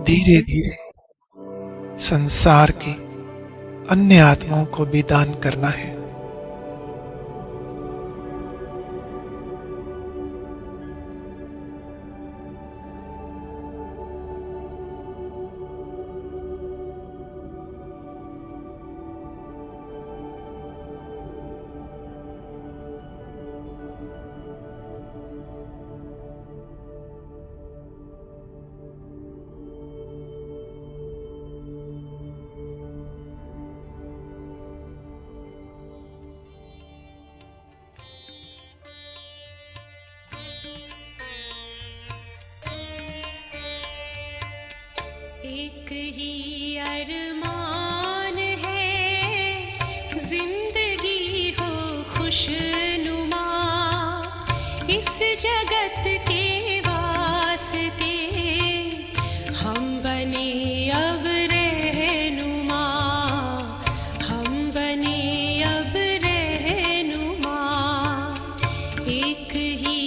धीरे धीरे संसार की अन्य आत्माओं को भी दान करना है। एक ही अरमान है, जिंदगी हो खुशनुमा, इस जगत के वास्ते हम बने अब रहनुमा, हम बने अब रहनुमा। एक ही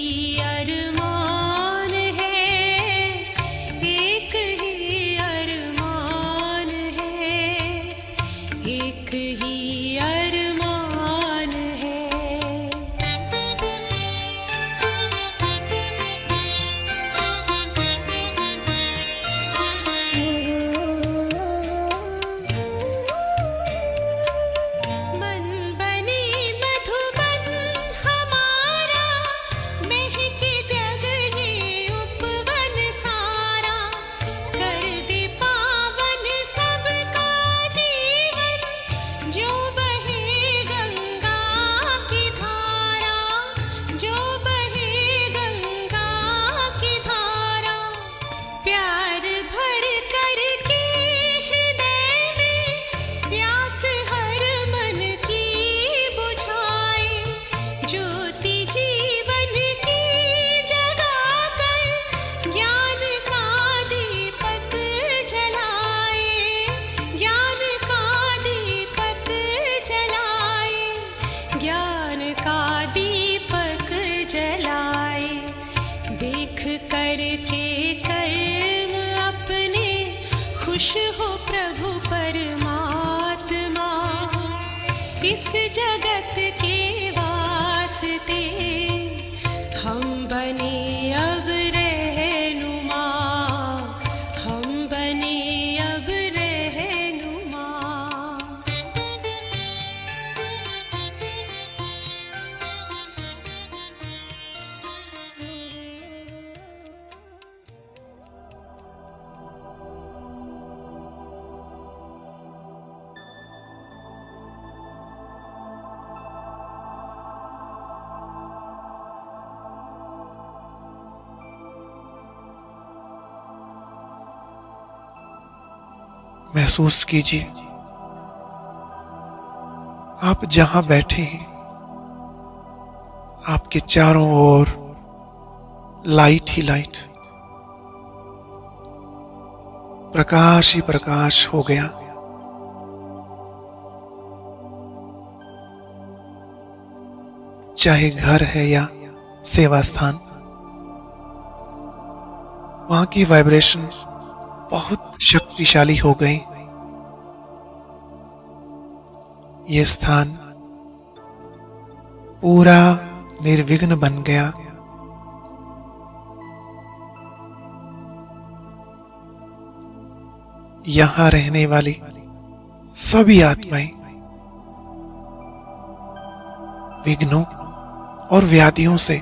अरमान है, एक ही अरमान है, एक ही अरमान है। मन बने मधुबन हमारा, महके जग ये उपवन सारा, कर दे पावन सबका जीवन, जो बहे गंगा की धारा, जो बहे गंगा की धारा। प्यार भर कर के हृदय में, प्यास हर मन की बुझाए, ज्योति जीवन की जगा कर, ज्ञान का दीपक जलाए, ज्ञान का दीपक जलाए, ज्ञान का दीपक जलाए। देख कर के कर्म अपने, खुश हो प्रभु परमात्मा, इस जगत के वास्ते हम बने अब रहनुमा, हम बने अब रहनुमा। महसूस कीजिए, आप जहां बैठे हैं, आपके चारों ओर लाइट ही लाइट, प्रकाश ही प्रकाश हो गया। चाहे घर है या सेवा स्थान, वहां की वाइब्रेशन बहुत शक्तिशाली हो गई। ये स्थान पूरा निर्विघ्न बन गया। यहां रहने वाली सभी आत्माएं विघ्नों और व्याधियों से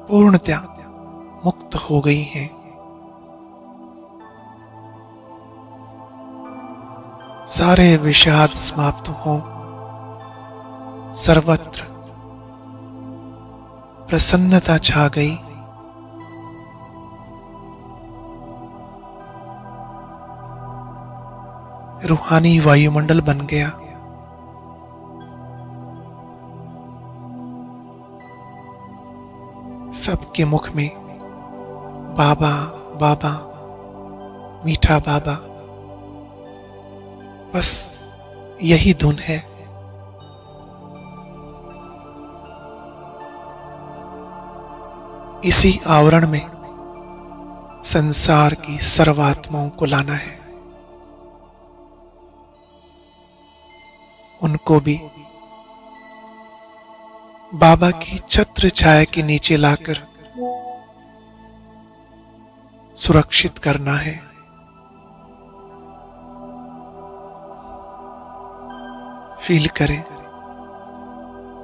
पूर्णतया मुक्त हो गई हैं। सारे विषाद समाप्त हों, सर्वत्र प्रसन्नता छा गई। रूहानी वायुमंडल बन गया। सबके मुख में बाबा बाबा, मीठा बाबा, बस यही धुन है। इसी आवरण में संसार की सर्वात्माओं को लाना है। उनको भी बाबा की छत्र छाया के नीचे लाकर सुरक्षित करना है। फील करें,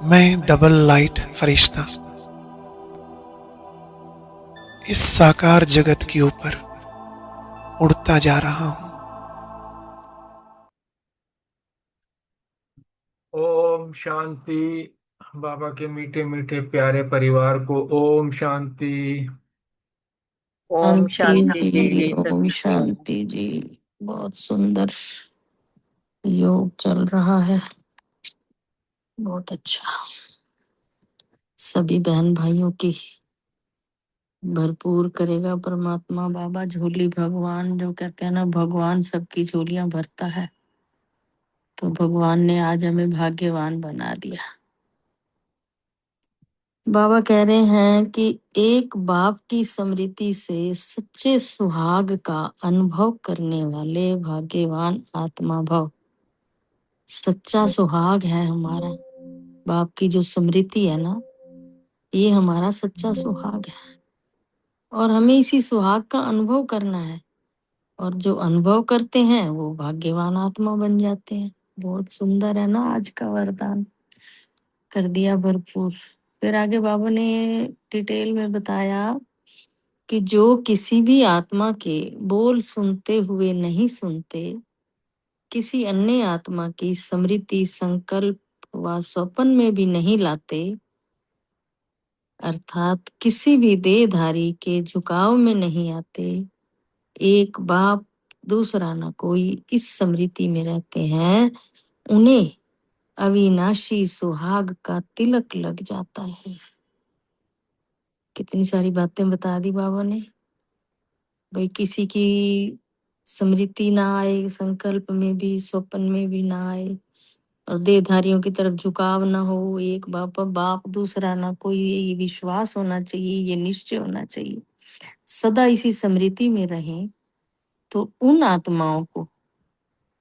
मैं डबल लाइट फरिश्ता इस साकार जगत के ऊपर उड़ता जा रहा हूं। ओम शांति। बाबा के मीठे मीठे प्यारे परिवार को ओम शांति। ओम शांति शांति जी, जी ओम सभी को। शांति जी। बहुत सुंदर योग चल रहा है, बहुत अच्छा। सभी बहन भाइयों की भरपूर करेगा परमात्मा बाबा झोली। भगवान जो कहते हैं ना, भगवान सबकी झोलियां भरता है, तो भगवान ने आज हमें भाग्यवान बना दिया। बाबा कह रहे हैं कि एक बाप की स्मृति से सच्चे सुहाग का अनुभव करने वाले भाग्यवान आत्मा भव। सच्चा सुहाग है हमारा, बाप की जो स्मृति है ना, ये हमारा सच्चा सुहाग है और हमें इसी सुहाग का अनुभव करना है। और जो अनुभव करते हैं वो भाग्यवान आत्मा बन जाते हैं। बहुत सुंदर है ना, आज का वरदान कर दिया भरपूर। फिर आगे बाबा ने डिटेल में बताया कि जो किसी भी आत्मा के बोल सुनते हुए नहीं सुनते, किसी अन्य आत्मा की स्मृति संकल्प व स्वप्न में भी नहीं लाते, अर्थात किसी भी देहधारी के झुकाव में नहीं आते, एक बाप दूसरा न कोई इस स्मृति में रहते हैं, उन्हें अविनाशी सुहाग का तिलक लग जाता है। कितनी सारी बातें बता दी बाबा ने। भाई किसी की स्मृति ना आए, संकल्प में भी स्वप्न में भी ना आए, और देहधारियों की तरफ झुकाव ना हो, एक बाप बाप दूसरा ना कोई, ये विश्वास होना चाहिए, ये निश्चय होना चाहिए, सदा इसी स्मृति में रहें, तो उन आत्माओं को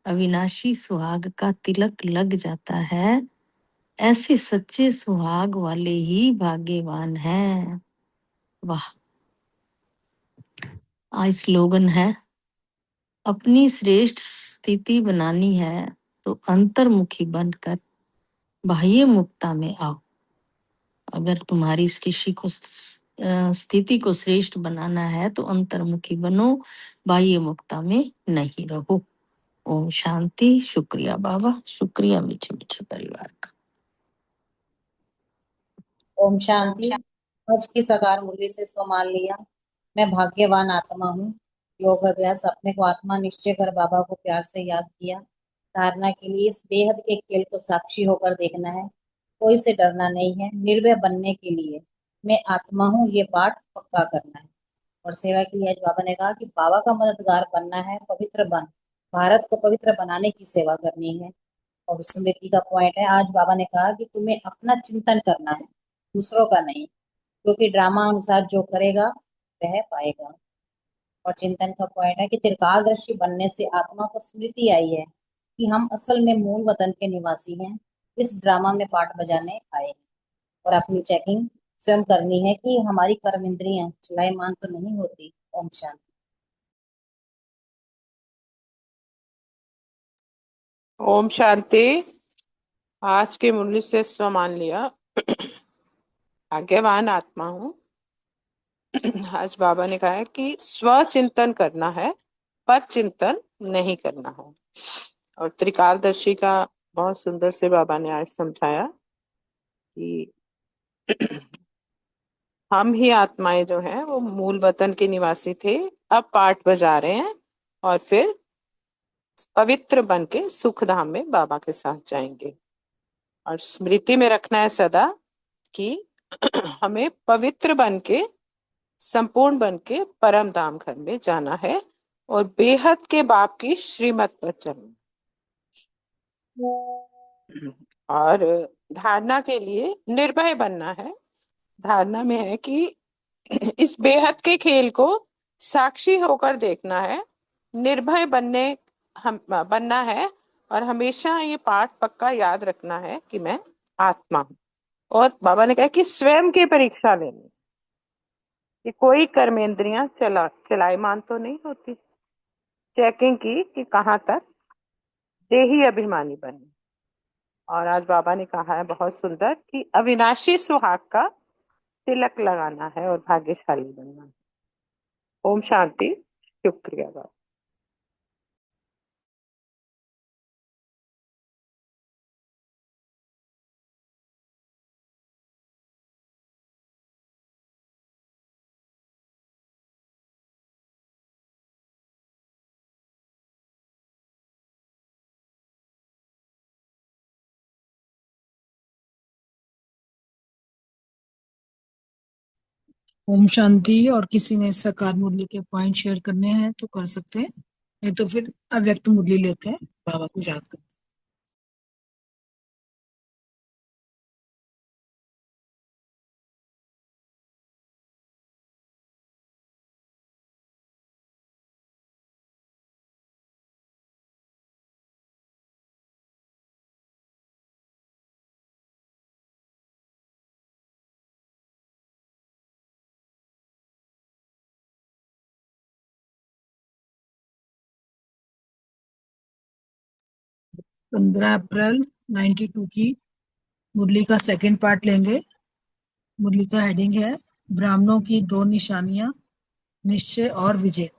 अविनाशी सुहाग का तिलक लग जाता है। ऐसे सच्चे सुहाग वाले ही भाग्यवान हैं। वाह। आज स्लोगन है, अपनी श्रेष्ठ स्थिति बनानी है तो अंतर्मुखी बनकर बाह्य मुक्ता में आओ। अगर तुम्हारी इस किसी को स्थिति को श्रेष्ठ बनाना है तो अंतर्मुखी बनो, बाह्य मुक्ता में नहीं रहो। ओम शांति। शुक्रिया बाबा, शुक्रिया मीठे मीठे परिवार का। ओम शांति। आज की साकार मूल्य से स्व मान लिया, मैं भाग्यवान आत्मा हूँ। योग अभ्यास अपने को आत्मा निश्चय कर बाबा को प्यार से याद किया। धारणा के लिए इस बेहद के खेल को साक्षी होकर देखना है, कोई से डरना नहीं है। निर्भय बनने के लिए मैं आत्मा हूँ, ये पाठ पक्का करना है। और सेवा के लिए आज बाबा ने कहा कि बाबा का मददगार बनना है, पवित्र बन, भारत को पवित्र बनाने की सेवा करनी है। और स्मृति का पॉइंट है, आज बाबा ने कहा कि तुम्हें अपना चिंतन करना है, दूसरों का नहीं, क्योंकि ड्रामा अनुसार जो करेगा वह पाएगा। और चिंतन का पॉइंट है कि त्रिकालदर्शी बनने से आत्मा को स्मृति आई है कि हम असल में मूल वतन के निवासी हैं, इस ड्रामा में पार्ट बजाने आए हैं। और अपनी चेकिंग स्वयं करनी है कि हमारी कर्म इंद्रियां चलायमान तो नहीं होती। ओम शांति। ओम शांति। आज के मुरली से स्व मान लिया, भाग्यवान आत्मा हूँ। आज बाबा ने कहा है कि स्व चिंतन करना है, पर चिंतन नहीं करना है। और त्रिकालदर्शी का बहुत सुंदर से बाबा ने आज समझाया कि हम ही आत्माएं जो हैं वो मूल वतन के निवासी थे, अब पाठ बजा रहे हैं और फिर पवित्र बन के सुख धाम में बाबा के साथ जाएंगे। और स्मृति में रखना है सदा कि हमें पवित्र बन के, संपूर्ण बन के परम धाम घर में जाना है और बेहद के बाप की श्रीमत पर चलना। और धारणा के लिए निर्भय बनना है। धारणा में है कि इस बेहद के खेल को साक्षी होकर देखना है, निर्भय बनना है, और हमेशा ये पाठ पक्का याद रखना है कि मैं आत्मा हूँ। और बाबा ने कहा कि स्वयं की परीक्षा लेनी, कि कोई कर्मेंद्रियां चलायमान तो नहीं होती। चेकिंग की कि कहाँ तक देही अभिमानी बने। और आज बाबा ने कहा है बहुत सुंदर कि अविनाशी सुहाग का तिलक लगाना है और भाग्यशाली बनना है। ओम शांति। शुक्रिया बाबा। ओम शांति। और किसी ने साकार मुरली के पॉइंट शेयर करने हैं तो कर सकते हैं, नहीं तो फिर अव्यक्त मुरली लेते हैं, बाबा को याद करते हैं। पंद्रह अप्रैल 92 की मुरली का सेकंड पार्ट लेंगे। मुरली का हेडिंग है ब्राह्मणों की दो निशानियां, निश्चय और विजय।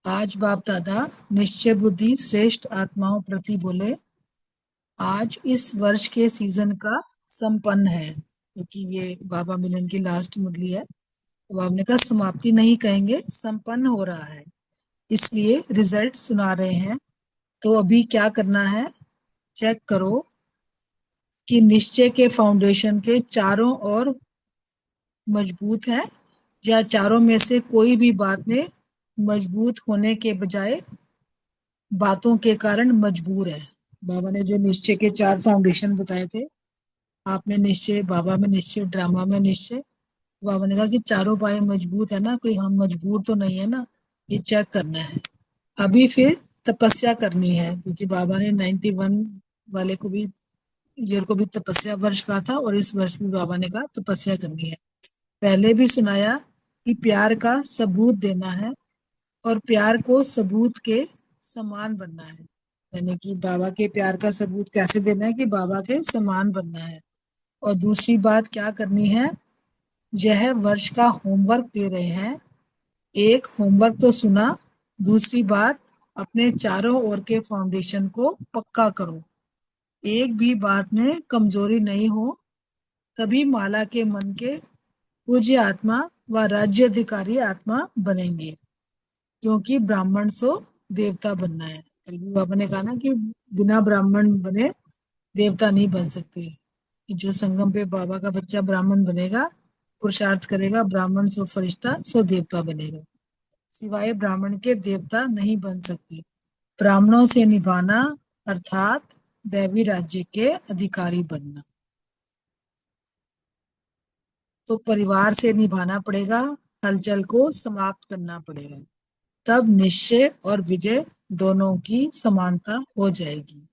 आज बाप दादा निश्चय बुद्धि श्रेष्ठ आत्माओं प्रति बोले, आज इस वर्ष के सीजन का संपन्न है, क्योंकि ये बाबा मिलन की लास्ट मुरली है। तो बाबा ने कहा समाप्ति नहीं कहेंगे, संपन्न हो रहा है, इसलिए रिजल्ट सुना रहे हैं। तो अभी क्या करना है, चेक करो कि निश्चय के फाउंडेशन के चारों ओर मजबूत है या चारों में से कोई भी बात में मजबूत होने के बजाय बातों के कारण मजबूर है। बाबा ने जो निश्चय के चार फाउंडेशन बताए थे, आप में निश्चय, बाबा में निश्चय, ड्रामा में निश्चय, बाबा ने कहा कि चारों पाए मजबूत है ना, कोई हम मजबूर तो नहीं है ना, ये चेक करना है। अभी फिर तपस्या करनी है, क्योंकि बाबा ने 91 वाले को भी ईयर को भी तपस्या वर्ष कहा था, और इस वर्ष भी बाबा ने कहा तपस्या करनी है। पहले भी सुनाया कि प्यार का सबूत देना है और प्यार को सबूत के समान बनना है, यानी कि बाबा के प्यार का सबूत कैसे देना है कि बाबा के समान बनना है। और दूसरी बात क्या करनी है, यह वर्ष का होमवर्क दे रहे हैं। एक होमवर्क तो सुना, दूसरी बात अपने चारों ओर के फाउंडेशन को पक्का करो, एक भी बात में कमजोरी नहीं हो, तभी माला के मन के पूज्य आत्मा व राज्य अधिकारी आत्मा बनेंगे, क्योंकि ब्राह्मण सो देवता बनना है। कल भी बाबा ने कहा ना कि बिना ब्राह्मण बने देवता नहीं बन सकते, कि जो संगम पे बाबा का बच्चा ब्राह्मण बनेगा, पुरुषार्थ करेगा, ब्राह्मण सो फरिश्ता सो देवता बनेगा, सिवाय ब्राह्मण के देवता नहीं बन सकते। ब्राह्मणों से निभाना अर्थात दैवी राज्य के अधिकारी बनना। तो परिवार से निभाना पड़ेगा, हलचल को समाप्त करना पड़ेगा, तब निश्चय और विजय दोनों की समानता हो जाएगी।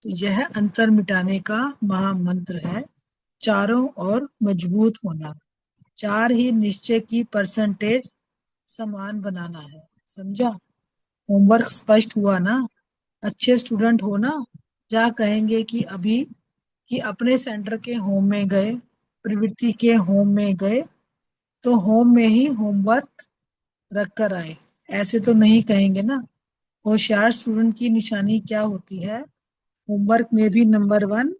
तो यह अंतर मिटाने का महामंत्र है, चारों ओर मजबूत होना, चार ही निश्चय की परसेंटेज समान बनाना है। समझा? होमवर्क स्पष्ट हुआ ना? अच्छे स्टूडेंट हो ना? क्या कहेंगे कि अभी कि अपने सेंटर के होम में गए, प्रवृत्ति के होम में गए, तो होम में ही होमवर्क रख कर आए, ऐसे तो नहीं कहेंगे ना। होशियार स्टूडेंट की निशानी क्या होती है, होमवर्क में भी नंबर 1,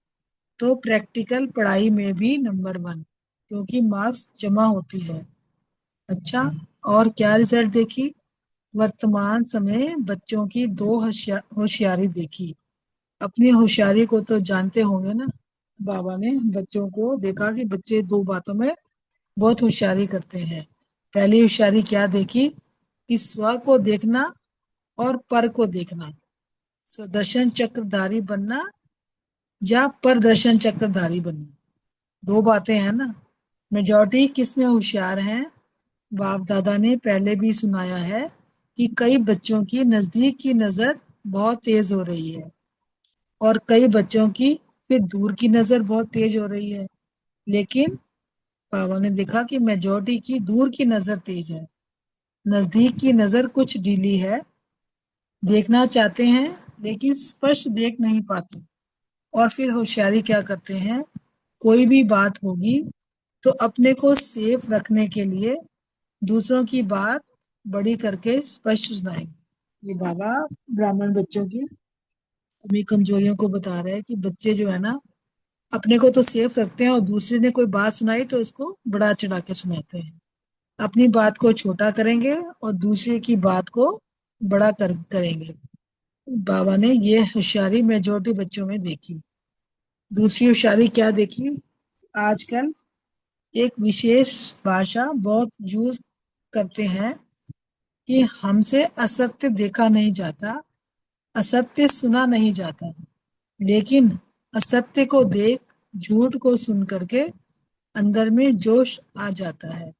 तो प्रैक्टिकल पढ़ाई में भी नंबर 1, क्योंकि मार्क्स जमा होती है। अच्छा, और क्या रिजल्ट देखी, वर्तमान समय बच्चों की दो होशियारी देखी। अपनी होशियारी को तो जानते होंगे ना, बाबा ने बच्चों को देखा कि बच्चे दो बातों में बहुत होशियारी करते हैं। पहली होशियारी क्या देखी कि स्व को देखना और पर को देखना, स्वदर्शन चक्रधारी बनना या परदर्शन चक्रधारी बनना, दो बातें हैं ना। मेजॉरिटी किस में होशियार हैं, बाप दादा ने पहले भी सुनाया है कि कई बच्चों की नजदीक की नजर बहुत तेज हो रही है और कई बच्चों की फिर दूर की नजर बहुत तेज हो रही है। लेकिन बाबा ने देखा कि मेजॉरिटी की दूर की नजर तेज है, नजदीक की नजर कुछ ढीली है। देखना चाहते हैं लेकिन स्पष्ट देख नहीं पाते। और फिर होशियारी क्या करते हैं, कोई भी बात होगी तो अपने को सेफ रखने के लिए दूसरों की बात बड़ी करके स्पष्ट सुनाएंगे। ये बाबा ब्राह्मण बच्चों की कमी कमजोरियों को बता रहे हैं कि बच्चे जो है ना, अपने को तो सेफ रखते हैं और दूसरे ने कोई बात सुनाई तो उसको बढ़ा चढ़ा के सुनाते हैं। अपनी बात को छोटा करेंगे और दूसरे की बात को बड़ा करेंगे। बाबा ने ये होशियारी मेजोरिटी बच्चों में देखी। दूसरी होशियारी क्या देखी, आजकल एक विशेष भाषा बहुत यूज करते हैं कि हमसे असत्य देखा नहीं जाता, असत्य सुना नहीं जाता, लेकिन असत्य को देख झूठ को सुन करके अंदर में जोश आ जाता है।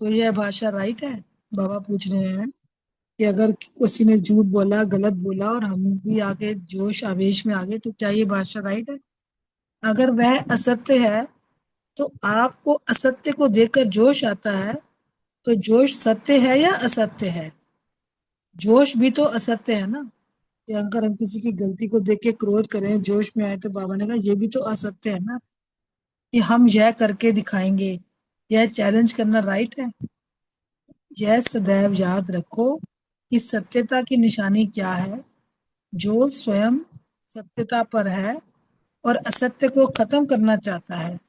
तो यह भाषा राइट है? बाबा पूछ रहे हैं कि अगर किसी ने झूठ बोला, गलत बोला और हम भी आगे जोश आवेश में आ गए तो क्या ये भाषा राइट है? अगर वह असत्य है तो आपको असत्य को देखकर जोश आता है, तो जोश सत्य है या असत्य है? जोश भी तो असत्य है ना। कि अगर हम किसी की गलती को देख के क्रोध करें, जोश में आए, तो बाबा ने कहा ये भी तो असत्य है ना, कि हम यह करके दिखाएंगे, यह चैलेंज करना राइट है। यह सदैव याद रखो कि सत्यता की निशानी क्या है। जो स्वयं सत्यता पर है और असत्य को खत्म करना चाहता है,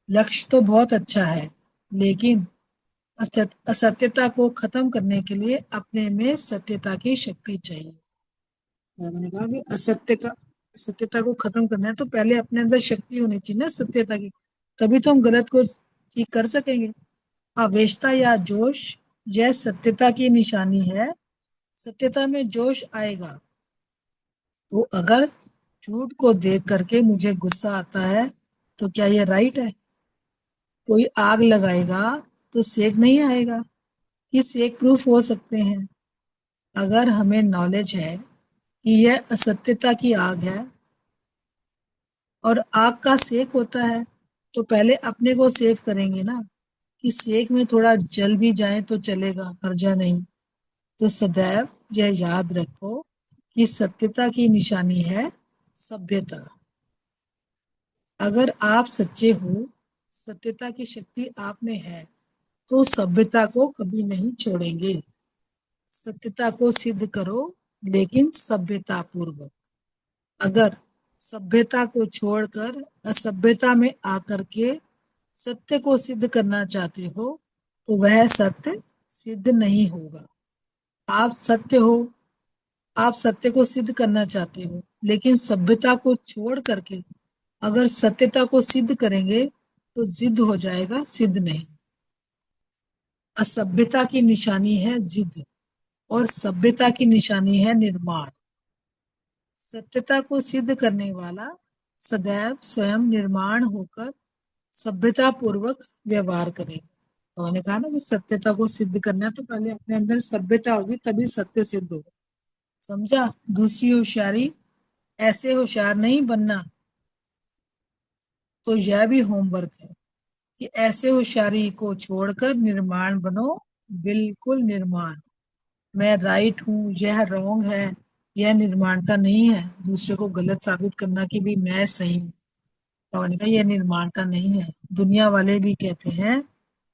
लक्ष्य तो बहुत अच्छा है, लेकिन असत्यता को खत्म करने के लिए अपने में सत्यता की शक्ति चाहिए। मैंने कहा कि सत्यता को खत्म करना है तो पहले अपने अंदर शक्ति होनी चाहिए ना सत्यता की, तभी तो हम गलत को ठीक कर सकेंगे। आवेशता या जोश, यह सत्यता की निशानी है। सत्यता में जोश आएगा। तो अगर झूठ को देख करके मुझे गुस्सा आता है तो क्या ये राइट है? कोई आग लगाएगा तो सेक नहीं आएगा, कि सेक प्रूफ हो सकते हैं। अगर हमें नॉलेज है कि यह असत्यता की आग है और आग का सेक होता है, तो पहले अपने को सेव करेंगे ना, कि सेक में थोड़ा जल भी जाए तो चलेगा, हर्जा नहीं। तो सदैव यह याद रखो कि सत्यता की निशानी है सभ्यता। अगर आप सच्चे हो, सत्यता की शक्ति आप में है, तो सभ्यता को कभी नहीं छोड़ेंगे। सत्यता को सिद्ध करो, लेकिन सभ्यता पूर्वक। अगर सभ्यता को छोड़कर असभ्यता में आकर के सत्य को सिद्ध करना चाहते हो, तो वह सत्य सिद्ध नहीं होगा। आप सत्य हो, आप सत्य को सिद्ध करना चाहते हो, लेकिन सभ्यता को छोड़ करके अगर सत्यता को सिद्ध करेंगे तो जिद हो जाएगा, सिद्ध नहीं। असभ्यता की निशानी है जिद और सभ्यता की निशानी है निर्माण। सत्यता को सिद्ध करने वाला सदैव स्वयं निर्माण होकर सभ्यता पूर्वक व्यवहार करेगा। तो उन्होंने कहा ना कि सत्यता को सिद्ध करना है तो पहले अपने अंदर सभ्यता होगी, तभी सत्य सिद्ध होगा। समझा? दूसरी होशियारी, ऐसे होशियार नहीं बनना। तो यह भी होमवर्क है कि ऐसे होशियारी को छोड़कर निर्माण बनो, बिल्कुल निर्माण। मैं राइट हूँ, यह रॉन्ग है, यह निर्माणता नहीं है। दूसरे को गलत साबित करना कि भी मैं सही हूँ, तो ने कहा यह निर्माणता नहीं है। दुनिया वाले भी कहते हैं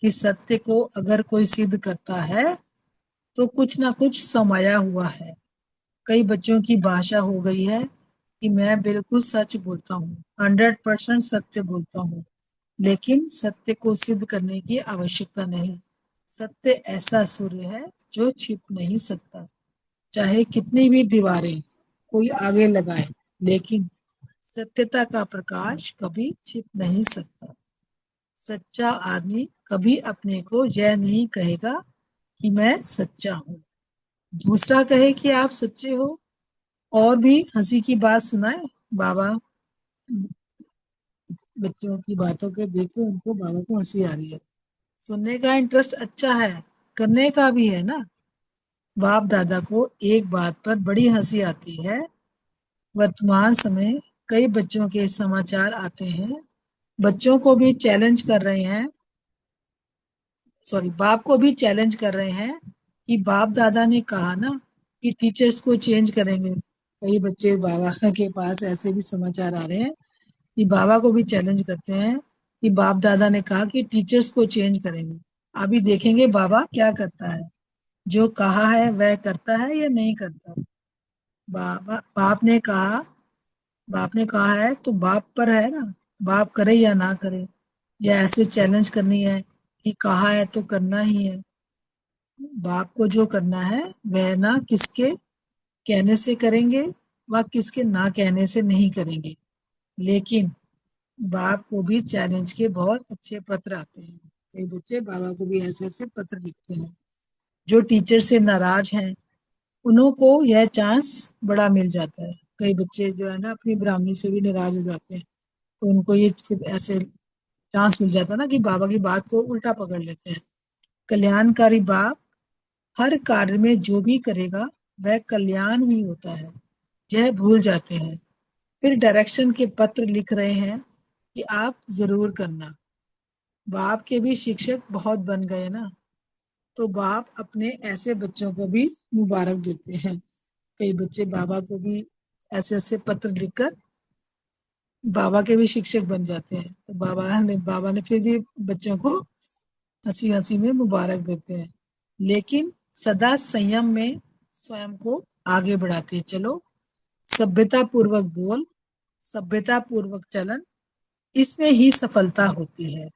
कि सत्य को अगर कोई सिद्ध करता है तो कुछ ना कुछ समाया हुआ है। कई बच्चों की भाषा हो गई है कि मैं बिल्कुल सच बोलता हूँ, 100% सत्य बोलता हूँ, लेकिन सत्य को सिद्ध करने की आवश्यकता नहीं। सत्य ऐसा सूर्य है जो छिप नहीं सकता, चाहे कितनी भी दीवारें कोई आगे लगाए, लेकिन सत्यता का प्रकाश कभी छिप नहीं सकता। सच्चा आदमी कभी अपने को यह नहीं कहेगा कि मैं सच्चा हूँ। दूसरा कहे कि आप सच्चे हो। और भी हंसी की बात सुनाए बाबा। बच्चों की बातों के देखते उनको, बाबा को हंसी आ रही है। सुनने का इंटरेस्ट अच्छा है, करने का भी है ना। बाप दादा को एक बात पर बड़ी हंसी आती है। वर्तमान समय कई बच्चों के समाचार आते हैं, बच्चों को भी चैलेंज कर रहे हैं, सॉरी, बाप को भी चैलेंज कर रहे हैं कि बाप दादा ने कहा ना कि टीचर्स को चेंज करेंगे। कई बच्चे बाबा के पास ऐसे भी समाचार आ रहे हैं कि बाबा को भी चैलेंज करते हैं कि बाप दादा ने कहा कि टीचर्स को चेंज करेंगे। अभी देखेंगे बाबा क्या करता है, जो कहा है वह करता है या नहीं करता। बाबा बाप ने कहा है तो बाप पर है ना, बाप करे या ना करे, या ऐसे चैलेंज करनी है कि कहा है तो करना ही है। बाप को जो करना है वह ना किसके कहने से करेंगे व किसके ना कहने से नहीं करेंगे। लेकिन बाप को भी चैलेंज के बहुत अच्छे पत्र आते हैं। कई बच्चे बाबा को भी ऐसे ऐसे पत्र लिखते हैं। जो टीचर से नाराज हैं उन्हों को यह चांस बड़ा मिल जाता है। कई बच्चे जो है ना अपनी ब्राह्मणी से भी नाराज हो जाते हैं, तो उनको ये फिर ऐसे चांस मिल जाता है ना कि बाबा की बात को उल्टा पकड़ लेते हैं। कल्याणकारी बाप हर कार्य में जो भी करेगा वह कल्याण ही होता है, यह भूल जाते हैं। फिर डायरेक्शन के पत्र लिख रहे हैं कि आप जरूर करना। बाप के भी शिक्षक बहुत बन गए ना, तो बाप अपने ऐसे बच्चों को भी मुबारक देते हैं। कई बच्चे बाबा को भी ऐसे ऐसे पत्र लिखकर बाबा के भी शिक्षक बन जाते हैं, तो बाबा ने फिर भी बच्चों को हंसी हंसी में मुबारक देते हैं। लेकिन सदा संयम में स्वयं को आगे बढ़ाते चलो। सभ्यता पूर्वक बोल, सभ्यता पूर्वक चलन, इसमें ही सफलता होती है।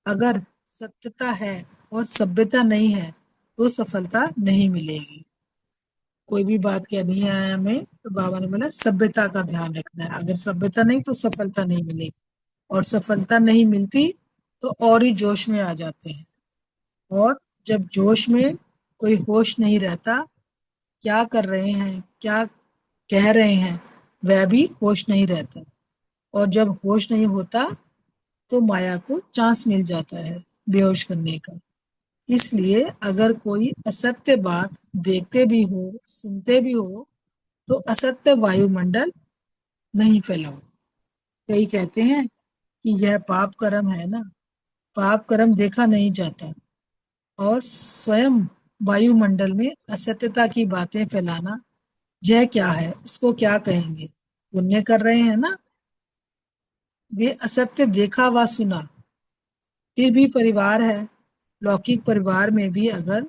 अगर सत्यता है और सभ्यता नहीं है तो सफलता नहीं मिलेगी। कोई भी बात कहनी है हमें तो बाबा ने बोला सभ्यता का ध्यान रखना है। अगर सभ्यता नहीं तो सफलता नहीं मिलेगी, और सफलता नहीं मिलती तो और ही जोश में आ जाते हैं। और जब जोश में कोई होश नहीं रहता, क्या कर रहे हैं क्या कह रहे हैं वह भी होश नहीं रहता। और जब होश नहीं होता तो माया को चांस मिल जाता है बेहोश करने का। इसलिए अगर कोई असत्य बात देखते भी हो सुनते भी हो तो असत्य वायुमंडल नहीं फैलाओ। कई कहते हैं कि यह पाप कर्म है ना, पाप कर्म देखा नहीं जाता, और स्वयं वायुमंडल में असत्यता की बातें फैलाना यह क्या है, इसको क्या कहेंगे। पुण्य कर रहे हैं ना। वे असत्य देखा व सुना, फिर भी परिवार है। लौकिक परिवार में भी अगर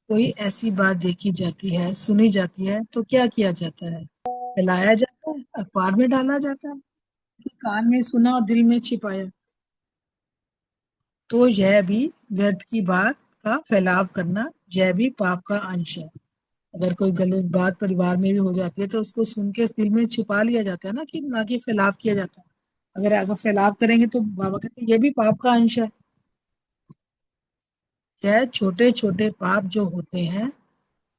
कोई ऐसी बात देखी जाती है सुनी जाती है तो क्या किया जाता है, फैलाया जाता है, अखबार में डाला जाता है कि कान में सुना और दिल में छिपाया। तो यह भी व्यर्थ की बात का फैलाव करना, यह भी पाप का अंश है। अगर कोई गलत बात परिवार में भी हो जाती है तो उसको सुन के दिल में छिपा लिया जाता है ना, कि ना कि फैलाव किया जाता है। अगर फैलाव करेंगे तो बाबा कहते हैं यह भी पाप का अंश है। यह छोटे छोटे पाप जो होते हैं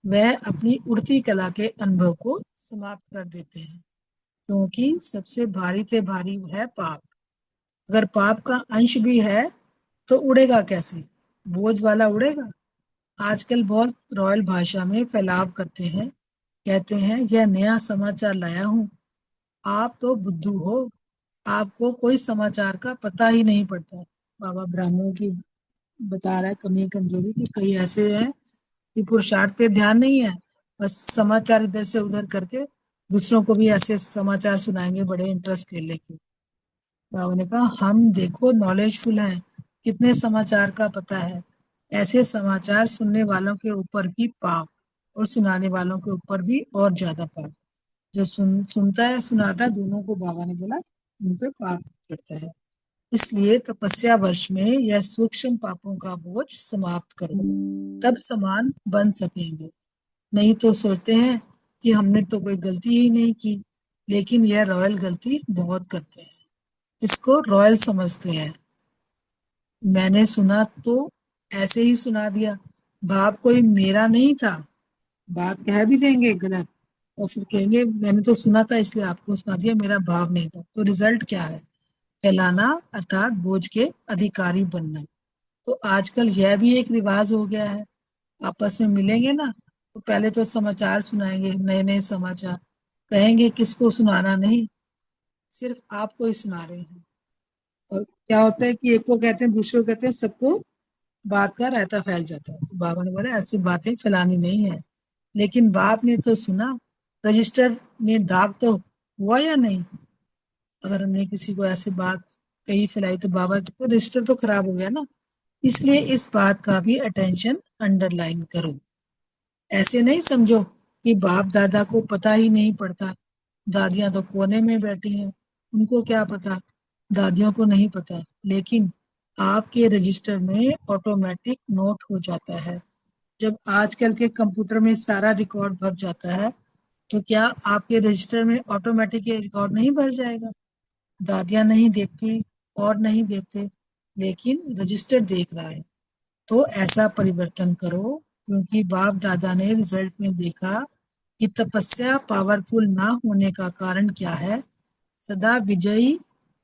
वह अपनी उड़ती कला के अनुभव को समाप्त कर देते हैं, क्योंकि सबसे भारी से भारी है पाप। अगर पाप का अंश भी है तो उड़ेगा कैसे, बोझ वाला उड़ेगा। आजकल बहुत रॉयल भाषा में फैलाव करते हैं, कहते हैं यह नया समाचार लाया हूं। आप तो बुद्धू हो, आपको कोई समाचार का पता ही नहीं पड़ता। बाबा ब्राह्मणों की बता रहा है कमी कमजोरी कि कई ऐसे हैं कि पुरुषार्थ पे ध्यान नहीं है, बस समाचार इधर से उधर करके दूसरों को भी ऐसे समाचार सुनाएंगे बड़े इंटरेस्ट ले लेके। बाबा ने कहा हम देखो नॉलेजफुल हैं, कितने समाचार का पता है। ऐसे समाचार सुनने वालों के ऊपर भी पाप और सुनाने वालों के ऊपर भी और ज्यादा पाप। जो सुनता है सुनाता है दोनों को बाबा ने बोला उन पे पाप चढ़ता है। इसलिए तपस्या वर्ष में यह सूक्ष्म पापों का बोझ समाप्त करो, तब समान बन सकेंगे। नहीं तो सोचते हैं कि हमने तो कोई गलती ही नहीं की, लेकिन यह रॉयल गलती बहुत करते हैं, इसको रॉयल समझते हैं। मैंने सुना तो ऐसे ही सुना दिया, भाव कोई मेरा नहीं था। बात कह भी देंगे गलत और फिर कहेंगे मैंने तो सुना था इसलिए आपको सुना दिया, मेरा भाव नहीं था। तो रिजल्ट क्या है, फैलाना अर्थात बोझ के अधिकारी बनना। तो आजकल यह भी एक रिवाज हो गया है, आपस में मिलेंगे ना तो पहले तो समाचार सुनाएंगे, नए नए समाचार, कहेंगे किसको सुनाना नहीं, सिर्फ आपको ही सुना रहे हैं। और क्या होता है कि एक को कहते हैं, दूसरे को कहते हैं, सबको बात का रायता फैल जाता है। तो बाबा ने बोला ऐसी बातें फैलानी नहीं है। लेकिन बाप ने तो सुना, रजिस्टर में दाग तो हुआ या नहीं? अगर हमने किसी को ऐसी बात कही फैलाई तो बाबा कहते रजिस्टर तो खराब हो गया ना। इसलिए इस बात का भी अटेंशन अंडरलाइन करो। ऐसे नहीं समझो कि बाप दादा को पता ही नहीं पड़ता, दादियां तो कोने में बैठी हैं, उनको क्या पता, दादियों को नहीं पता। लेकिन आपके रजिस्टर में ऑटोमेटिक नोट हो जाता है। जब आजकल के कंप्यूटर में सारा रिकॉर्ड भर जाता है, तो क्या आपके रजिस्टर में ऑटोमेटिक ये रिकॉर्ड नहीं भर जाएगा? दादियां नहीं देखती और नहीं देखते, लेकिन रजिस्टर देख रहा है। तो ऐसा परिवर्तन करो, क्योंकि बाप दादा ने रिजल्ट में देखा कि तपस्या पावरफुल ना होने का कारण क्या है, सदा विजयी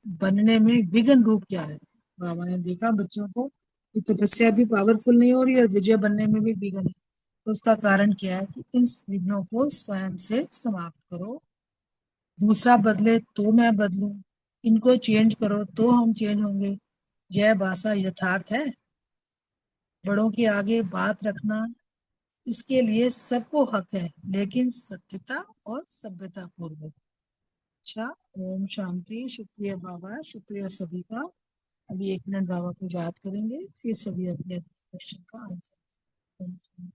बनने में विघ्न रूप क्या है। बाबा ने देखा बच्चों को कि तपस्या भी पावरफुल नहीं हो रही और विजय बनने में भी विघ्न है। तो उसका कारण क्या है कि इन विघ्नों को स्वयं से समाप्त करो। दूसरा बदले तो मैं बदलूं, इनको चेंज करो तो हम चेंज होंगे। यह भाषा यथार्थ है। बड़ों के आगे बात रखना, इसके लिए सबको हक है, लेकिन सत्यता और सभ्यता पूर्वक। अच्छा, ओम शांति। शुक्रिया बाबा, शुक्रिया सभी का। अभी 1 मिनट बाबा को याद करेंगे, फिर सभी अपने क्वेश्चन का आंसर। ओम शांति।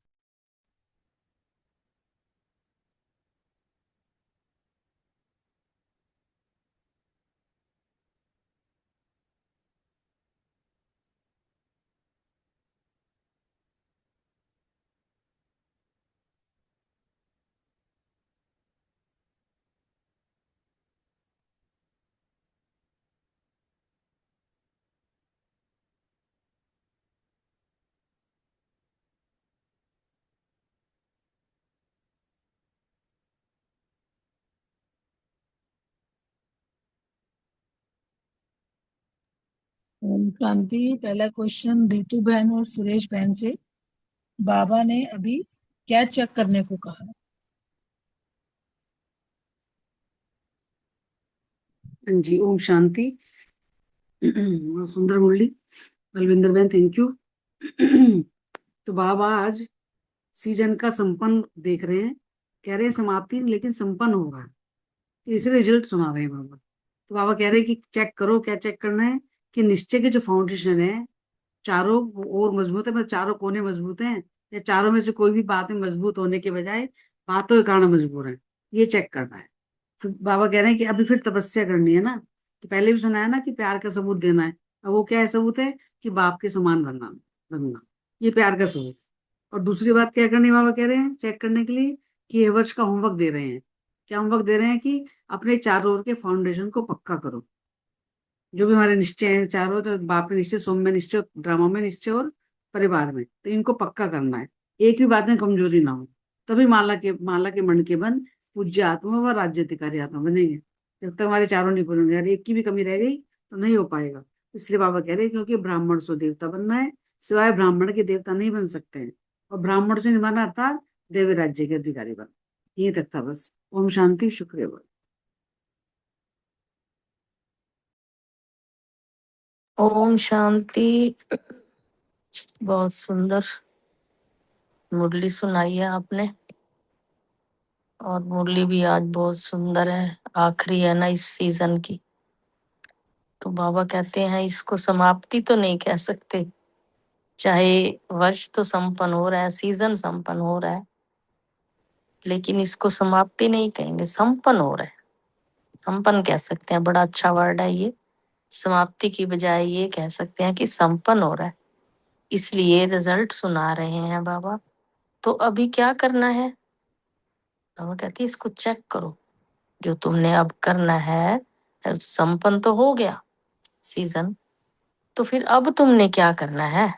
ओम शांति। पहला क्वेश्चन रितु बहन और सुरेश बहन से, बाबा ने अभी क्या चेक करने को कहा? जी, ओम शांति। बहुत सुंदर मुरली, बलविंदर बहन, थैंक यू। तो बाबा आज सीजन का संपन्न देख रहे हैं, कह रहे हैं समाप्ति लेकिन संपन्न हो रहा है, तो इसे रिजल्ट सुना रहे हैं बाबा। तो बाबा कह रहे हैं कि चेक करो, क्या चेक करना है कि निश्चय के जो फाउंडेशन है चारों और मजबूत है, मतलब चारों कोने मजबूत हैं, या चारों में से कोई भी बात में मजबूत होने के बजाय बातों के कारण मजबूत है, ये चेक करना है। फिर बाबा कह रहे हैं कि अभी फिर तपस्या करनी है ना, तो पहले भी सुना है ना कि प्यार का सबूत देना है। अब वो क्या है सबूत है कि बाप के समान बनना, ये प्यार का सबूत। और दूसरी बात क्या करनी है बाबा कह रहे हैं चेक करने के लिए कि ये वर्ष का होमवर्क दे रहे हैं। क्या होमवर्क दे रहे हैं कि अपने चारों ओर के फाउंडेशन को पक्का करो। जो भी हमारे निश्चय है चारों, तो बाप में निश्चय, सोम में निश्चय, ड्रामा में निश्चय और परिवार में, तो इनको पक्का करना है, एक भी बात में कमजोरी ना हो। तभी माला के मण के बन पूज्य आत्मा व राज्य अधिकारी आत्मा बनेंगे। जब तक हमारे चारों नहीं पूरे होंगे, यार एक की भी कमी रह गई तो नहीं हो पाएगा। इसलिए बाबा कह रहे हैं क्योंकि ब्राह्मण सो देवता बनना है, सिवाय ब्राह्मण के देवता नहीं बन सकते हैं। और ब्राह्मण से निभाना अर्थात देव राज्य के अधिकारी बन। ये तक था बस। ओम शांति। शुक्रिया। ओम शांति। बहुत सुंदर मुरली सुनाई है आपने, और मुरली भी आज बहुत सुंदर है, आखिरी है ना इस सीजन की। तो बाबा कहते हैं इसको समाप्ति तो नहीं कह सकते, चाहे वर्ष तो संपन्न हो रहा है, सीजन संपन्न हो रहा है, लेकिन इसको समाप्ति नहीं कहेंगे, संपन्न हो रहा है। संपन्न कह सकते हैं, बड़ा अच्छा वर्ड है ये। समाप्ति की बजाय ये कह सकते हैं कि संपन्न हो रहा है, इसलिए रिजल्ट सुना रहे हैं बाबा। तो अभी क्या करना है? बाबा कहती है इसको चेक करो, जो तुमने अब करना है। संपन्न तो हो गया सीजन, तो फिर अब तुमने क्या करना है?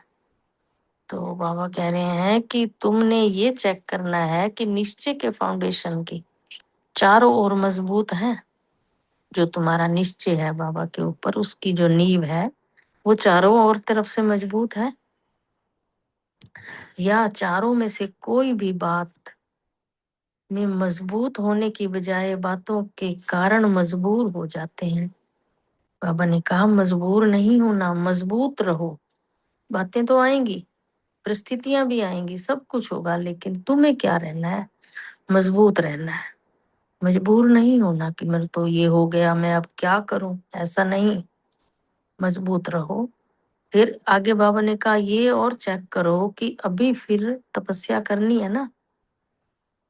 तो बाबा कह रहे हैं कि तुमने ये चेक करना है कि निश्चय के फाउंडेशन की चारों ओर मजबूत है। जो तुम्हारा निश्चय है बाबा के ऊपर, उसकी जो नींव है वो चारों ओर तरफ से मजबूत है। या चारों में से कोई भी बात में मजबूत होने की बजाय बातों के कारण मजबूर हो जाते हैं। बाबा ने कहा मजबूर नहीं होना, मजबूत रहो। बातें तो आएंगी, परिस्थितियां भी आएंगी, सब कुछ होगा, लेकिन तुम्हें क्या रहना है? मजबूत रहना है। मजबूर नहीं होना कि मेरे तो ये हो गया, मैं अब क्या करूं, ऐसा नहीं। मजबूत रहो। फिर आगे बाबा ने कहा ये और चेक करो कि अभी फिर तपस्या करनी है ना।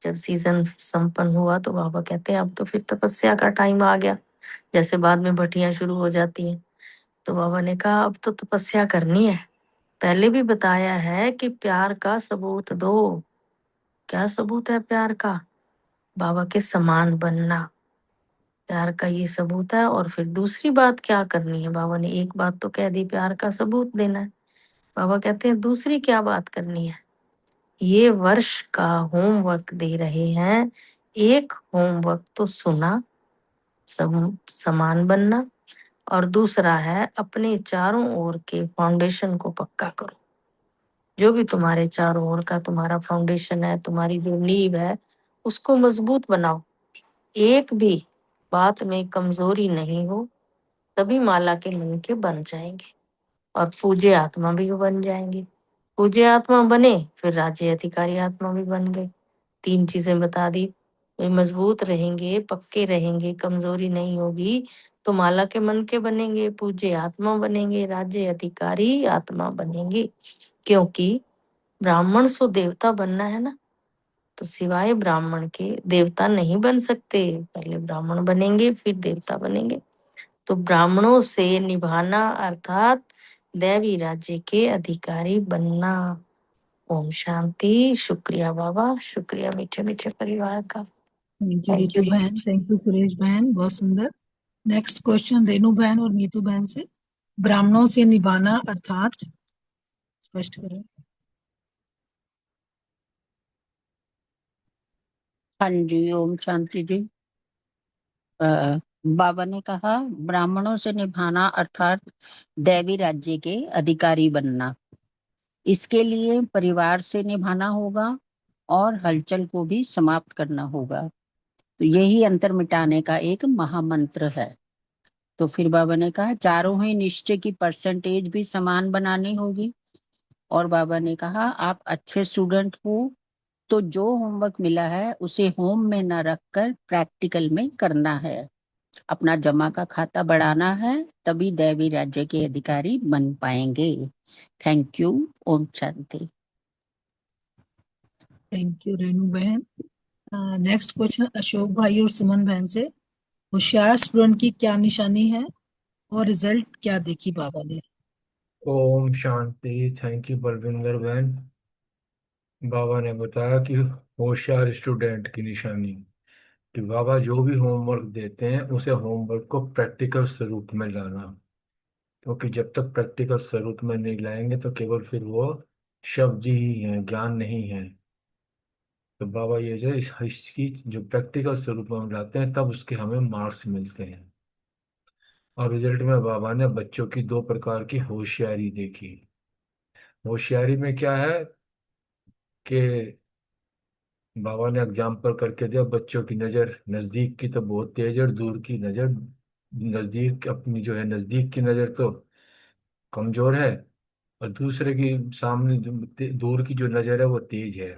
जब सीजन संपन्न हुआ तो बाबा कहते हैं अब तो फिर तपस्या का टाइम आ गया, जैसे बाद में भट्टियां शुरू हो जाती हैं। तो बाबा ने कहा अब तो तपस्या करनी है। पहले भी बताया है कि प्यार का सबूत दो। क्या सबूत है प्यार का? बाबा के समान बनना, प्यार का ये सबूत है। और फिर दूसरी बात क्या करनी है? बाबा ने एक बात तो कह दी, प्यार का सबूत देना है। बाबा कहते हैं दूसरी क्या बात करनी है? ये वर्ष का होमवर्क दे रहे हैं। एक होमवर्क तो सुना, समान बनना, और दूसरा है अपने चारों ओर के फाउंडेशन को पक्का करो। जो भी तुम्हारे चारों ओर का तुम्हारा फाउंडेशन है, तुम्हारी जो नींव है, उसको मजबूत बनाओ। एक भी बात में कमजोरी नहीं हो, तभी माला के मन के बन जाएंगे और पूज्य आत्मा भी बन जाएंगे। पूज्य आत्मा बने फिर राज्य अधिकारी आत्मा भी बन गए। 3 चीजें बता दी। वे मजबूत रहेंगे, पक्के रहेंगे, कमजोरी नहीं होगी, तो माला के मन के बनेंगे, पूज्य आत्मा बनेंगे, राज्य अधिकारी आत्मा बनेंगे। क्योंकि ब्राह्मण सो देवता बनना है ना, तो सिवाय ब्राह्मण के देवता नहीं बन सकते। पहले ब्राह्मण बनेंगे फिर देवता बनेंगे। तो ब्राह्मणों से निभाना अर्थात दैवी राज्य के अधिकारी बनना। ओम शांति। शुक्रिया बाबा, शुक्रिया मीठे मीठे परिवार का। Thank you thank Ritu you. बहन, थैंक यू सुरेश बहन, बहुत सुंदर। नेक्स्ट क्वेश्चन रेनू बहन और नीतू बहन से। ब्राह्मणों से निभाना अर्थात स्पष्ट करें। हाँ जी, ओम शांति जी। बाबा ने कहा ब्राह्मणों से निभाना अर्थात दैवी राज्य के अधिकारी बनना। इसके लिए परिवार से निभाना होगा और हलचल को भी समाप्त करना होगा। तो यही अंतर मिटाने का एक महामंत्र है। तो फिर बाबा ने कहा चारों ही निश्चय की परसेंटेज भी समान बनानी होगी। और बाबा ने कहा आप अच्छे स्टूडेंट हो तो जो होमवर्क मिला है उसे होम में न रखकर प्रैक्टिकल में करना है। अपना जमा का खाता बढ़ाना है, तभी दैवी राज्य के अधिकारी बन पाएंगे। Thank you. ओम शांति। थैंक यू रेनू बहन। नेक्स्ट क्वेश्चन अशोक भाई और सुमन बहन से। होशियार स्टूडेंट की क्या निशानी है और रिजल्ट क्या देखी बाबा ने? ओम शांति। थैंक यू बलविंदर बहन। बाबा ने बताया कि होशियार स्टूडेंट की निशानी कि बाबा जो भी होमवर्क देते हैं उसे होमवर्क को प्रैक्टिकल स्वरूप में लाना। क्योंकि जब तक प्रैक्टिकल स्वरूप में नहीं लाएंगे तो केवल फिर वो शब्द ही है, ज्ञान नहीं है। तो बाबा ये जो इसकी जो प्रैक्टिकल स्वरूप में हम लाते हैं तब उसके हमें मार्क्स मिलते हैं। और रिजल्ट में बाबा ने बच्चों की 2 प्रकार की होशियारी देखी। होशियारी में क्या है कि बाबा ने एग्जाम्पल करके दिया, बच्चों की नज़र नज़दीक की तो बहुत तेज है और दूर की नज़र, नज़दीक अपनी जो है नज़दीक की नज़र तो कमजोर है, और दूसरे की सामने जो दूर की जो नज़र है वो तेज है।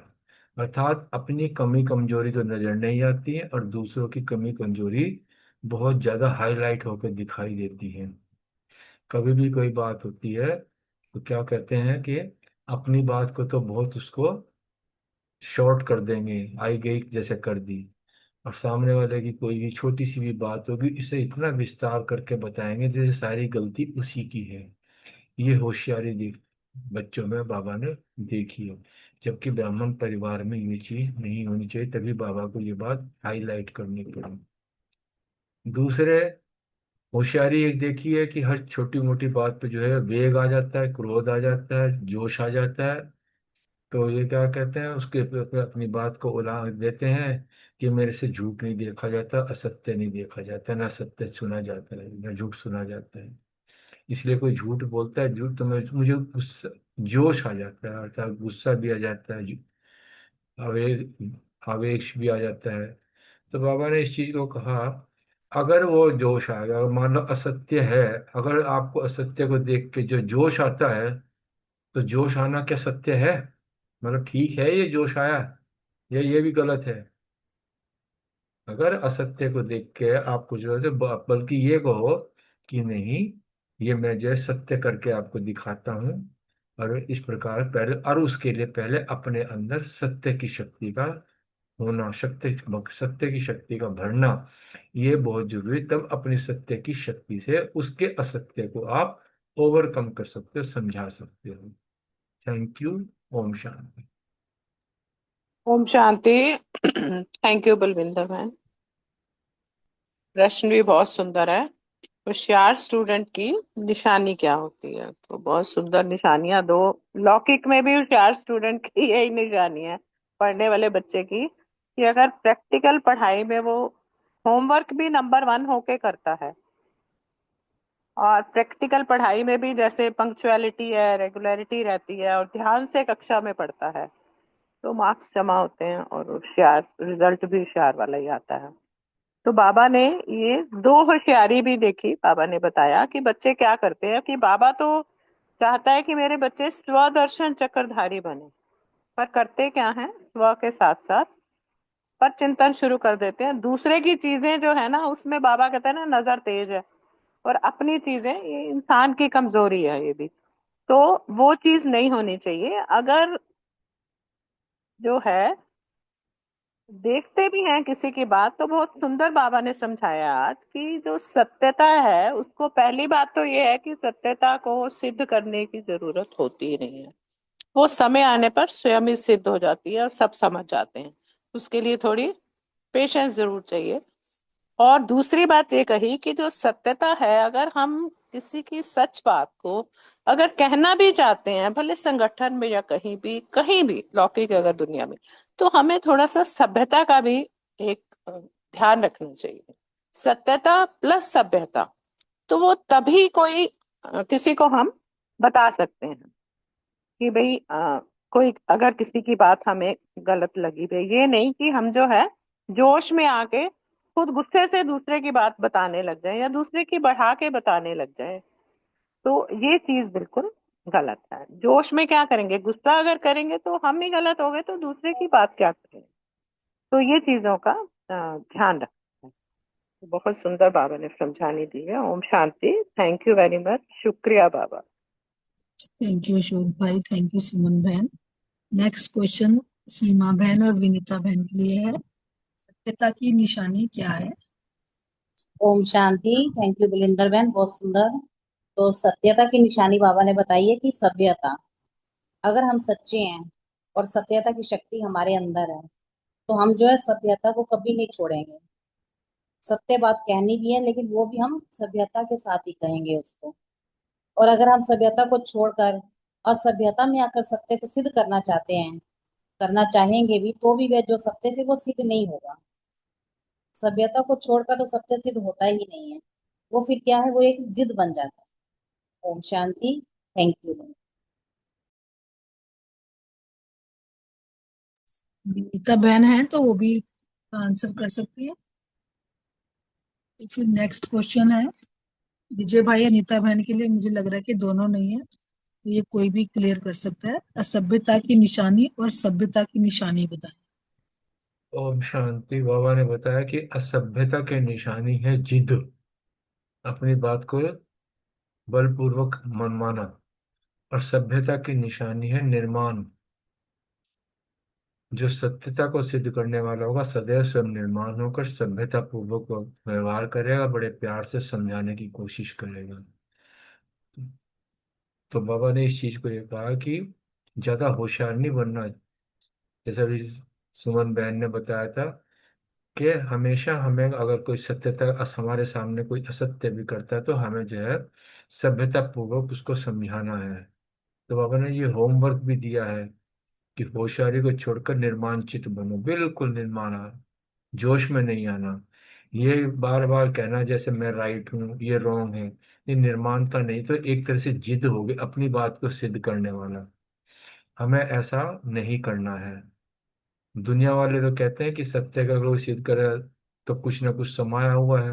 अर्थात अपनी कमी कमजोरी तो नज़र नहीं आती है और दूसरों की कमी कमजोरी बहुत ज़्यादा हाईलाइट होकर दिखाई देती है। कभी भी कोई बात होती है तो क्या कहते हैं कि अपनी बात को तो बहुत उसको शॉर्ट कर देंगे, आई गई जैसे कर दी, और सामने वाले की कोई भी छोटी सी भी बात होगी इसे इतना विस्तार करके बताएंगे जैसे सारी गलती उसी की है। ये होशियारी देख बच्चों में बाबा ने देखी है। जबकि ब्राह्मण परिवार में ये चीज नहीं होनी चाहिए, तभी बाबा को ये बात हाईलाइट करनी पड़ी। दूसरे होशियारी एक देखी है कि हर छोटी मोटी बात पे जो है वेग आ जाता है, क्रोध आ जाता है, जोश आ जाता है। तो ये क्या कहते हैं उसके अपनी बात को उला देते हैं कि मेरे से झूठ नहीं देखा जाता, असत्य नहीं देखा जाता, ना सत्य सुना जाता है ना झूठ सुना जाता है। इसलिए कोई झूठ बोलता है, झूठ तो मैं मुझे जोश आ जाता है, अर्थात गुस्सा भी आ जाता है, आवेग आवेश भी आ जाता है। तो बाबा ने इस चीज को कहा, अगर वो जोश आएगा, अगर मान लो असत्य है, अगर आपको असत्य को देख के जो जोश आता है, तो जोश आना क्या सत्य है? मतलब ठीक है ये जोश आया, या ये भी गलत है? अगर असत्य को देख के आपको जो है बल्कि ये कहो कि नहीं, ये मैं जो है सत्य करके आपको दिखाता हूँ। और इस प्रकार पहले, और उसके लिए पहले अपने अंदर सत्य की शक्ति का होना, सत्य की शक्ति का भरना, ये बहुत जरूरी। तब अपनी सत्य की शक्ति से उसके असत्य को आप ओवरकम कर सकते हो, समझा सकते हो। Thank you. ओम शांति। ओम शांति। थैंक यू बलविंदर बहन। प्रश्न भी बहुत सुंदर है। होशियार स्टूडेंट की निशानी क्या होती है? तो बहुत सुंदर निशानियां दो। लौकिक में भी होशियार स्टूडेंट की यही निशानी है, पढ़ने वाले बच्चे की, कि अगर प्रैक्टिकल पढ़ाई में वो होमवर्क भी नंबर 1 होके करता है, और प्रैक्टिकल पढ़ाई में भी जैसे पंक्चुअलिटी है, रेगुलरिटी रहती है, और ध्यान से कक्षा में पढ़ता है, तो मार्क्स जमा होते हैं और होशियार रिजल्ट भी होशियार वाला ही आता है। तो बाबा ने ये दो होशियारी भी देखी। बाबा ने बताया कि बच्चे क्या करते हैं, कि बाबा तो चाहता है कि मेरे बच्चे स्वदर्शन चक्रधारी बने, पर करते क्या है, स्व के साथ साथ पर चिंतन शुरू कर देते हैं। दूसरे की चीजें जो है ना, उसमें बाबा कहते हैं ना, नजर तेज है, और अपनी चीजें, ये इंसान की कमजोरी है ये भी। तो वो चीज नहीं होनी चाहिए। अगर जो है देखते भी हैं किसी की बात, तो बहुत सुंदर बाबा ने समझाया आज कि जो सत्यता है, उसको पहली बात तो ये है कि सत्यता को सिद्ध करने की जरूरत होती ही नहीं है। वो समय आने पर स्वयं ही सिद्ध हो जाती है और सब समझ जाते हैं। उसके लिए थोड़ी पेशेंस जरूर चाहिए। और दूसरी बात ये कही कि जो सत्यता है, अगर हम किसी की सच बात को अगर कहना भी चाहते हैं, भले संगठन में या कहीं भी लौकिक अगर दुनिया में, तो हमें थोड़ा सा सभ्यता का भी एक ध्यान रखना चाहिए। सत्यता प्लस सभ्यता, तो वो तभी कोई किसी को हम बता सकते हैं कि भाई कोई अगर किसी की बात हमें गलत लगी भाई, ये नहीं कि हम जो है जोश में आके खुद गुस्से से दूसरे की बात बताने लग जाए या दूसरे की बढ़ा के बताने लग जाए। तो ये चीज बिल्कुल गलत है। जोश में क्या करेंगे, गुस्सा अगर करेंगे तो हम ही गलत हो गए, तो दूसरे की बात क्या करेंगे। तो ये चीजों का ध्यान रखना है। तो बहुत सुंदर बाबा ने समझानी दी है। ओम शांति। Thank you very much. शुक्रिया बाबा। थैंक यू अशोक भाई, थैंक यू सुमन बहन। नेक्स्ट क्वेश्चन सीमा बहन और विनीता बहन के लिए है। सत्यता की निशानी क्या है? ओम शांति। थैंक यू बुलिंदर बहन, बहुत सुंदर। तो सत्यता की निशानी बाबा ने बताई है कि सभ्यता। अगर हम सच्चे हैं और सत्यता की शक्ति हमारे अंदर है, तो हम जो है सभ्यता को कभी नहीं छोड़ेंगे। सत्य बात कहनी भी है, लेकिन वो भी हम सभ्यता के साथ ही कहेंगे उसको। और अगर हम सभ्यता को छोड़कर असभ्यता में आकर सत्य को सिद्ध करना चाहते हैं, करना चाहेंगे भी, तो भी वह जो सत्य से वो सिद्ध नहीं होगा। सभ्यता को छोड़कर तो सत्य सिद्ध होता ही नहीं है। वो फिर क्या है, वो एक जिद बन जाता है। ओम शांति। Thank you. विनीता बहन है तो वो भी आंसर कर सकती है। तो फिर नेक्स्ट क्वेश्चन है विजय भाई, अनीता बहन के लिए। मुझे लग रहा है कि दोनों नहीं है, तो ये कोई भी क्लियर कर सकता है। असभ्यता की निशानी और सभ्यता की निशानी बताएं। ओम शांति। बाबा ने बताया कि असभ्यता की निशानी है जिद, अपनी बात को बलपूर्वक मनमाना। और सभ्यता की निशानी है निर्माण। जो सत्यता को सिद्ध करने वाला होगा, सदैव स्वयं निर्माण होकर सभ्यता पूर्वक व्यवहार करेगा, बड़े प्यार से समझाने की कोशिश करेगा। तो बाबा ने इस चीज को ये कहा कि ज्यादा होशियार नहीं बनना। जैसा भी सुमन बहन ने बताया था कि हमेशा हमें अगर कोई सत्यता हमारे सामने कोई असत्य भी करता है, तो हमें जो है सभ्यता पूर्वक उसको समझाना है। तो बाबा ने ये होमवर्क भी दिया है कि होशियारी को छोड़कर निर्माण चित्त बनो, बिल्कुल निर्माण जोश में नहीं आना। ये बार बार कहना जैसे मैं राइट हूँ, ये रॉन्ग है, ये निर्माणता नहीं, तो एक तरह से जिद हो गई अपनी बात को सिद्ध करने वाला। हमें ऐसा नहीं करना है। दुनिया वाले तो कहते हैं कि सत्य का कोई सिद्ध करे तो कुछ ना कुछ समाया हुआ है।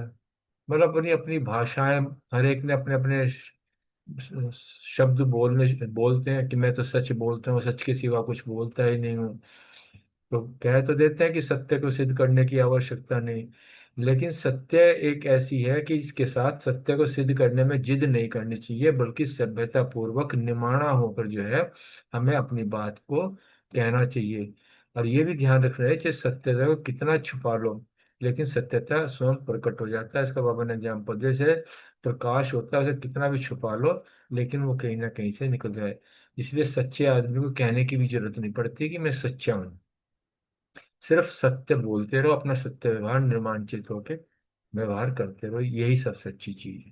मतलब अपनी अपनी भाषाएं, हर एक ने अपने अपने शब्द बोलते हैं कि मैं तो सच बोलता हूँ, सच के सिवा कुछ बोलता ही नहीं हूँ। तो कह तो देते हैं कि सत्य को सिद्ध करने की आवश्यकता नहीं, लेकिन सत्य एक ऐसी है कि इसके साथ सत्य को सिद्ध करने में जिद नहीं करनी चाहिए, बल्कि सभ्यता पूर्वक निमाणा होकर जो है हमें अपनी बात को कहना चाहिए। और ये भी ध्यान रखना है कि सत्यता को कितना छुपा लो, लेकिन सत्यता स्वयं प्रकट हो जाता है। इसका बाबा ने एग्जाम्पल जैसे प्रकाश होता है, उसे कितना भी छुपा लो लेकिन वो कहीं ना कहीं से निकल जाए। इसलिए सच्चे आदमी को कहने की भी जरूरत नहीं पड़ती कि मैं सच्चा हूँ। सिर्फ सत्य बोलते रहो, अपना सत्य व्यवहार निर्माणचित होके व्यवहार करते रहो, यही सब सच्ची चीज है।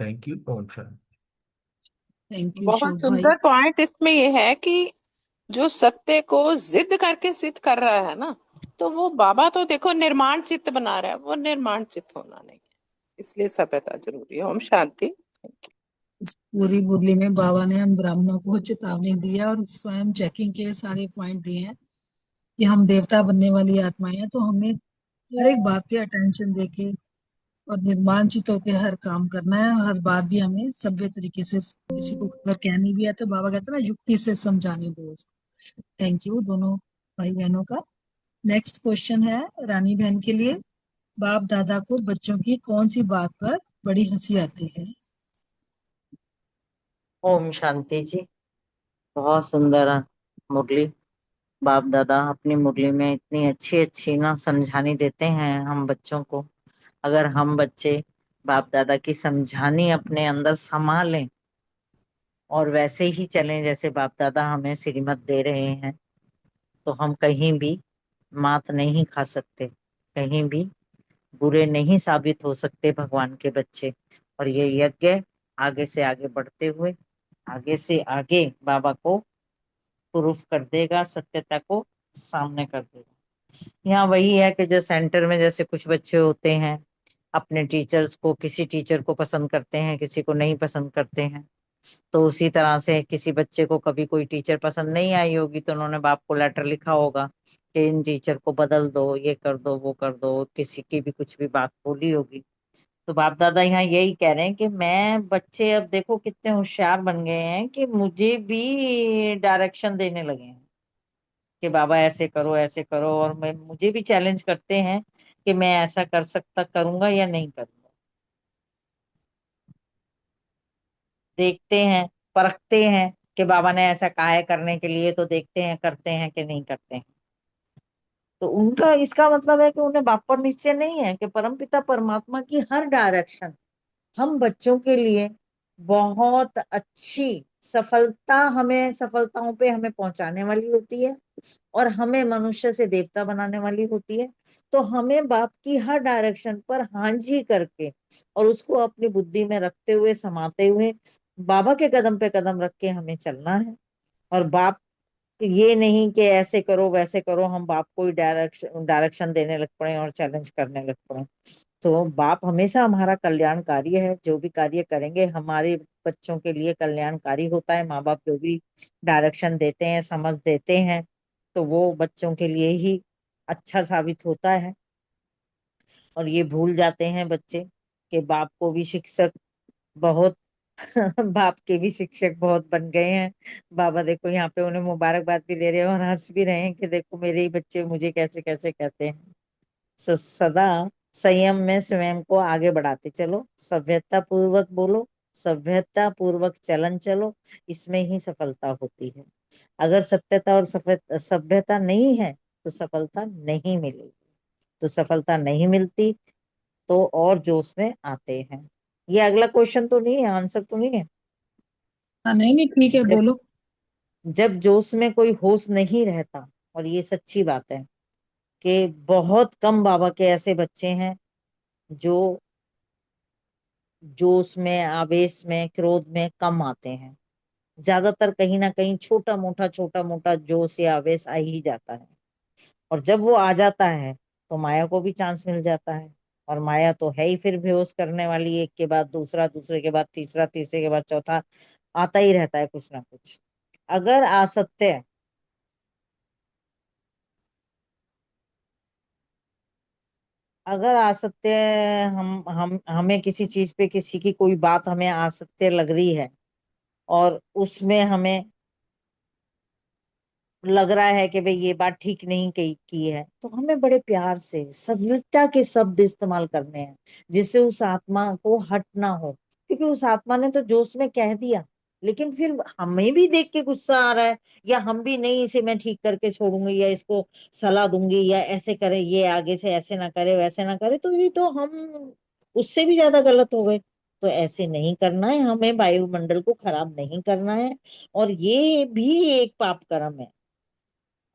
Thank you. ओम शांति। थैंक यू बहुत शोक भाई। सुंदर पॉइंट इसमें ये है कि जो सत्य को जिद करके सिद्ध कर रहा है ना, तो वो बाबा तो देखो निर्माण चित्त बना रहा है, वो निर्माण चित्त होना नहीं है। इसलिए सभ्यता जरूरी है। ओम शांति। इस पूरी मुरली में बाबा ने हम ब्राह्मणों को चेतावनी दी है और स्वयं चेकिंग के सारे पॉइंट दिए हैं कि हम देवता बनने वाली आत्माएं हैं, तो हमें हर एक बात पे अटेंशन देके और निर्माण चित होके हर काम करना है। हर बात भी हमें सभ्य तरीके से, किसी को अगर कहनी भी है तो बाबा कहते हैं ना, युक्ति से समझानी दो उसको। थैंक यू दोनों भाई बहनों का। नेक्स्ट क्वेश्चन है रानी बहन के लिए। बाप दादा को बच्चों की कौन सी बात पर बड़ी हंसी आती है? ओम शांति जी। बहुत सुंदर मुरली। बाप दादा अपनी मुरली में इतनी अच्छी अच्छी ना समझानी देते हैं हम बच्चों को। अगर हम बच्चे बाप दादा की समझानी अपने अंदर समा लें और वैसे ही चलें जैसे बाप दादा हमें श्रीमत दे रहे हैं, तो हम कहीं भी मात नहीं खा सकते, कहीं भी बुरे नहीं साबित हो सकते भगवान के बच्चे। और ये यज्ञ आगे से आगे बढ़ते हुए आगे से आगे बाबा को प्रूफ कर देगा, सत्यता को सामने कर देगा। यहाँ वही है कि जो सेंटर में जैसे कुछ बच्चे होते हैं अपने टीचर्स को, किसी टीचर को पसंद करते हैं, किसी को नहीं पसंद करते हैं। तो उसी तरह से किसी बच्चे को कभी कोई टीचर पसंद नहीं आई होगी तो उन्होंने बाप को लेटर लिखा होगा कि इन टीचर को बदल दो, ये कर दो, वो कर दो, किसी की भी कुछ भी बात बोली होगी। तो बाप दादा यहाँ यही कह रहे हैं कि मैं बच्चे अब देखो कितने होशियार बन गए हैं कि मुझे भी डायरेक्शन देने लगे हैं कि बाबा ऐसे करो ऐसे करो, और मैं मुझे भी चैलेंज करते हैं कि मैं ऐसा कर सकता, करूंगा या नहीं करूंगा। देखते हैं, परखते हैं कि बाबा ने ऐसा कहा है करने के लिए, तो देखते हैं करते हैं कि नहीं करते हैं। तो उनका इसका मतलब है कि उन्हें बाप पर निश्चय नहीं है कि परमपिता परमात्मा की हर डायरेक्शन हम बच्चों के लिए बहुत अच्छी सफलता, हमें सफलताओं पे हमें पहुंचाने वाली होती है और हमें मनुष्य से देवता बनाने वाली होती है। तो हमें बाप की हर डायरेक्शन पर हाँ जी करके और उसको अपनी बुद्धि में रखते हुए, समाते हुए बाबा के कदम पे कदम रख के हमें चलना है। और बाप ये नहीं कि ऐसे करो वैसे करो, हम बाप को ही डायरेक्शन देने लग पड़े और चैलेंज करने लग पड़े। तो बाप हमेशा हमारा कल्याणकारी है, जो भी कार्य करेंगे हमारे बच्चों के लिए कल्याणकारी होता है। माँ बाप जो भी डायरेक्शन देते हैं, समझ देते हैं, तो वो बच्चों के लिए ही अच्छा साबित होता है। और ये भूल जाते हैं बच्चे कि बाप को भी शिक्षक बहुत बाप के भी शिक्षक बहुत बन गए हैं। बाबा देखो यहाँ पे उन्हें मुबारकबाद भी दे रहे हैं और हंस भी रहे हैं कि देखो मेरे ही बच्चे मुझे कैसे कैसे कहते हैं। सदा संयम में स्वयं को आगे बढ़ाते चलो, सभ्यता पूर्वक बोलो, सभ्यता पूर्वक चलन चलो, इसमें ही सफलता होती है। अगर सत्यता और सभ्यता नहीं है तो सफलता नहीं मिलेगी। तो सफलता नहीं मिलती तो और जोश में आते हैं। ये अगला क्वेश्चन तो नहीं है, आंसर तो नहीं है। हाँ नहीं नहीं ठीक है, जब बोलो। जब जोश में कोई होश नहीं रहता, और ये सच्ची बात है कि बहुत कम बाबा के ऐसे बच्चे हैं जो जोश में, आवेश में, क्रोध में कम आते हैं। ज्यादातर कहीं ना कहीं छोटा मोटा जोश या आवेश आ ही जाता है। और जब वो आ जाता है तो माया को भी चांस मिल जाता है। और माया तो है ही फिर बेहोश करने वाली, एक के बाद दूसरा, दूसरे के बाद तीसरा, तीसरे के बाद चौथा, आता ही रहता है कुछ ना कुछ। अगर असत्य अगर असत्य हम हमें किसी चीज पे, किसी की कोई बात हमें असत्य लग रही है, और उसमें हमें लग रहा है कि भाई ये बात ठीक नहीं की है, तो हमें बड़े प्यार से सभ्यता के शब्द इस्तेमाल करने हैं, जिससे उस आत्मा को हट ना हो। क्योंकि उस आत्मा ने तो जोश में कह दिया, लेकिन फिर हमें भी देख के गुस्सा आ रहा है, या हम भी नहीं, इसे मैं ठीक करके छोड़ूंगी, या इसको सलाह दूंगी, या ऐसे करे, ये आगे से ऐसे ना करे, वैसे ना करे, तो ये तो हम उससे भी ज्यादा गलत हो गए। तो ऐसे नहीं करना है, हमें वायुमंडल को खराब नहीं करना है, और ये भी एक पाप कर्म है।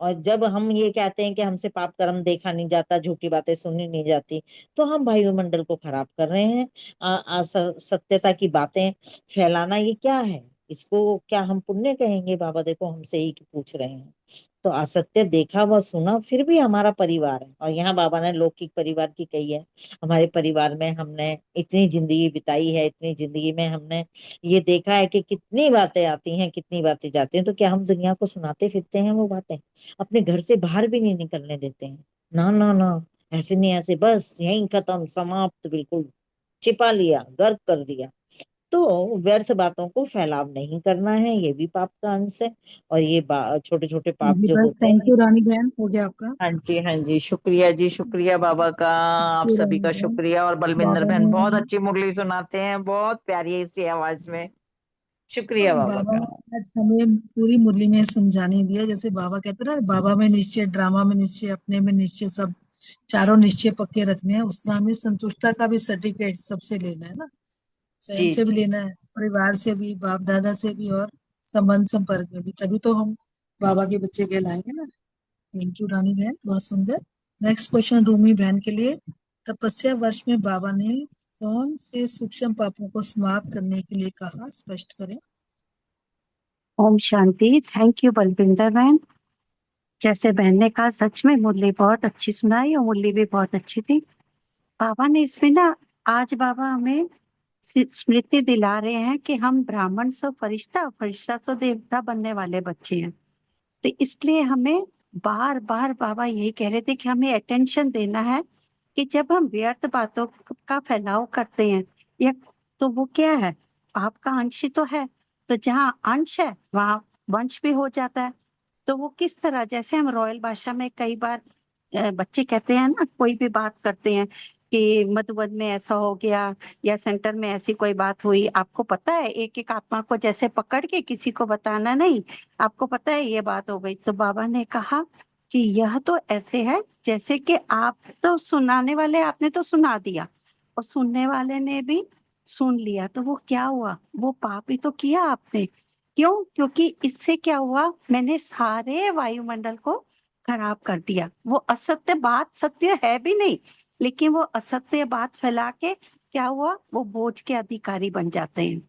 और जब हम ये कहते हैं कि हमसे पाप कर्म देखा नहीं जाता, झूठी बातें सुनी नहीं जाती, तो हम वायुमंडल को खराब कर रहे हैं। सत्यता की बातें फैलाना ये क्या है? इसको क्या हम पुण्य कहेंगे? बाबा देखो हमसे ही पूछ रहे हैं। तो असत्य देखा व सुना फिर भी हमारा परिवार है, और यहाँ बाबा ने लौकिक परिवार की कही है। हमारे परिवार में हमने इतनी जिंदगी बिताई है, इतनी जिंदगी में हमने ये देखा है कि कितनी बातें आती हैं, कितनी बातें जाती हैं, तो क्या हम दुनिया को सुनाते फिरते हैं वो बातें? अपने घर से बाहर भी नहीं निकलने देते हैं। ना ना ना, ऐसे नहीं, ऐसे बस यहीं खत्म, समाप्त, बिल्कुल छिपा लिया, गर्क कर दिया। तो व्यर्थ बातों को फैलाव नहीं करना है, ये भी पाप का अंश है। और ये छोटे छोटे हाँ पाप जी, जो बस होते थैंक हैं। यू रानी बहन, हो गया आपका। हाँ जी, हाँ जी, शुक्रिया जी, शुक्रिया बाबा का। आप ये सभी रानी का बहन, शुक्रिया। और बलविंदर बाबा ने बहन बहुत अच्छी मुरली सुनाते हैं, बहुत प्यारी इसी आवाज में। शुक्रिया बाबा बाबा का। ने आज हमें पूरी मुरली में समझाने दिया। जैसे बाबा कहते हैं ना, बाबा में निश्चय, ड्रामा में निश्चय, अपने में निश्चय, सब चारों निश्चय पक्के रखने हैं। उसका हमें संतुष्टता का भी सर्टिफिकेट सबसे लेना है ना, स्वयं जी से भी जी। लेना है, परिवार से भी, बाप दादा से भी, और संबंध संपर्क में भी, तभी तो हम बाबा के बच्चे कहलाएंगे ना। थैंक यू रानी बहन, बहुत सुंदर। नेक्स्ट क्वेश्चन रूमी बहन के लिए। तपस्या वर्ष में बाबा ने कौन से सूक्ष्म पापों को समाप्त करने के लिए कहा, स्पष्ट करें। ओम शांति। थैंक यू बलविंदर बहन। जैसे बहन ने कहा, सच में मुरली बहुत अच्छी सुनाई, और मुरली भी बहुत अच्छी थी। बाबा ने इसमें ना, आज बाबा हमें स्मृति दिला रहे हैं कि हम ब्राह्मण सो फरिश्ता, फरिश्ता सो देवता बनने वाले बच्चे हैं। तो इसलिए हमें बार बार बाबा यही कह रहे थे कि हमें अटेंशन देना है कि जब हम व्यर्थ बातों का फैलाव करते हैं, या तो वो क्या है, पाप का अंश ही तो है। तो जहाँ अंश है वहां वंश भी हो जाता है। तो वो किस तरह, जैसे हम रॉयल भाषा में कई बार बच्चे कहते हैं ना, कोई भी बात करते हैं कि मधुबन में ऐसा हो गया, या सेंटर में ऐसी कोई बात हुई, आपको पता है, एक एक आत्मा को जैसे पकड़ के किसी को बताना नहीं, आपको पता है ये बात हो गई। तो बाबा ने कहा कि यह तो ऐसे है जैसे कि आप तो सुनाने वाले, आपने तो सुना दिया, और सुनने वाले ने भी सुन लिया, तो वो क्या हुआ, वो पाप ही तो किया आपने। क्यों? क्योंकि इससे क्या हुआ, मैंने सारे वायुमंडल को खराब कर दिया। वो असत्य बात सत्य है भी नहीं, लेकिन वो असत्य बात फैला के क्या हुआ, वो बोझ के अधिकारी बन जाते हैं,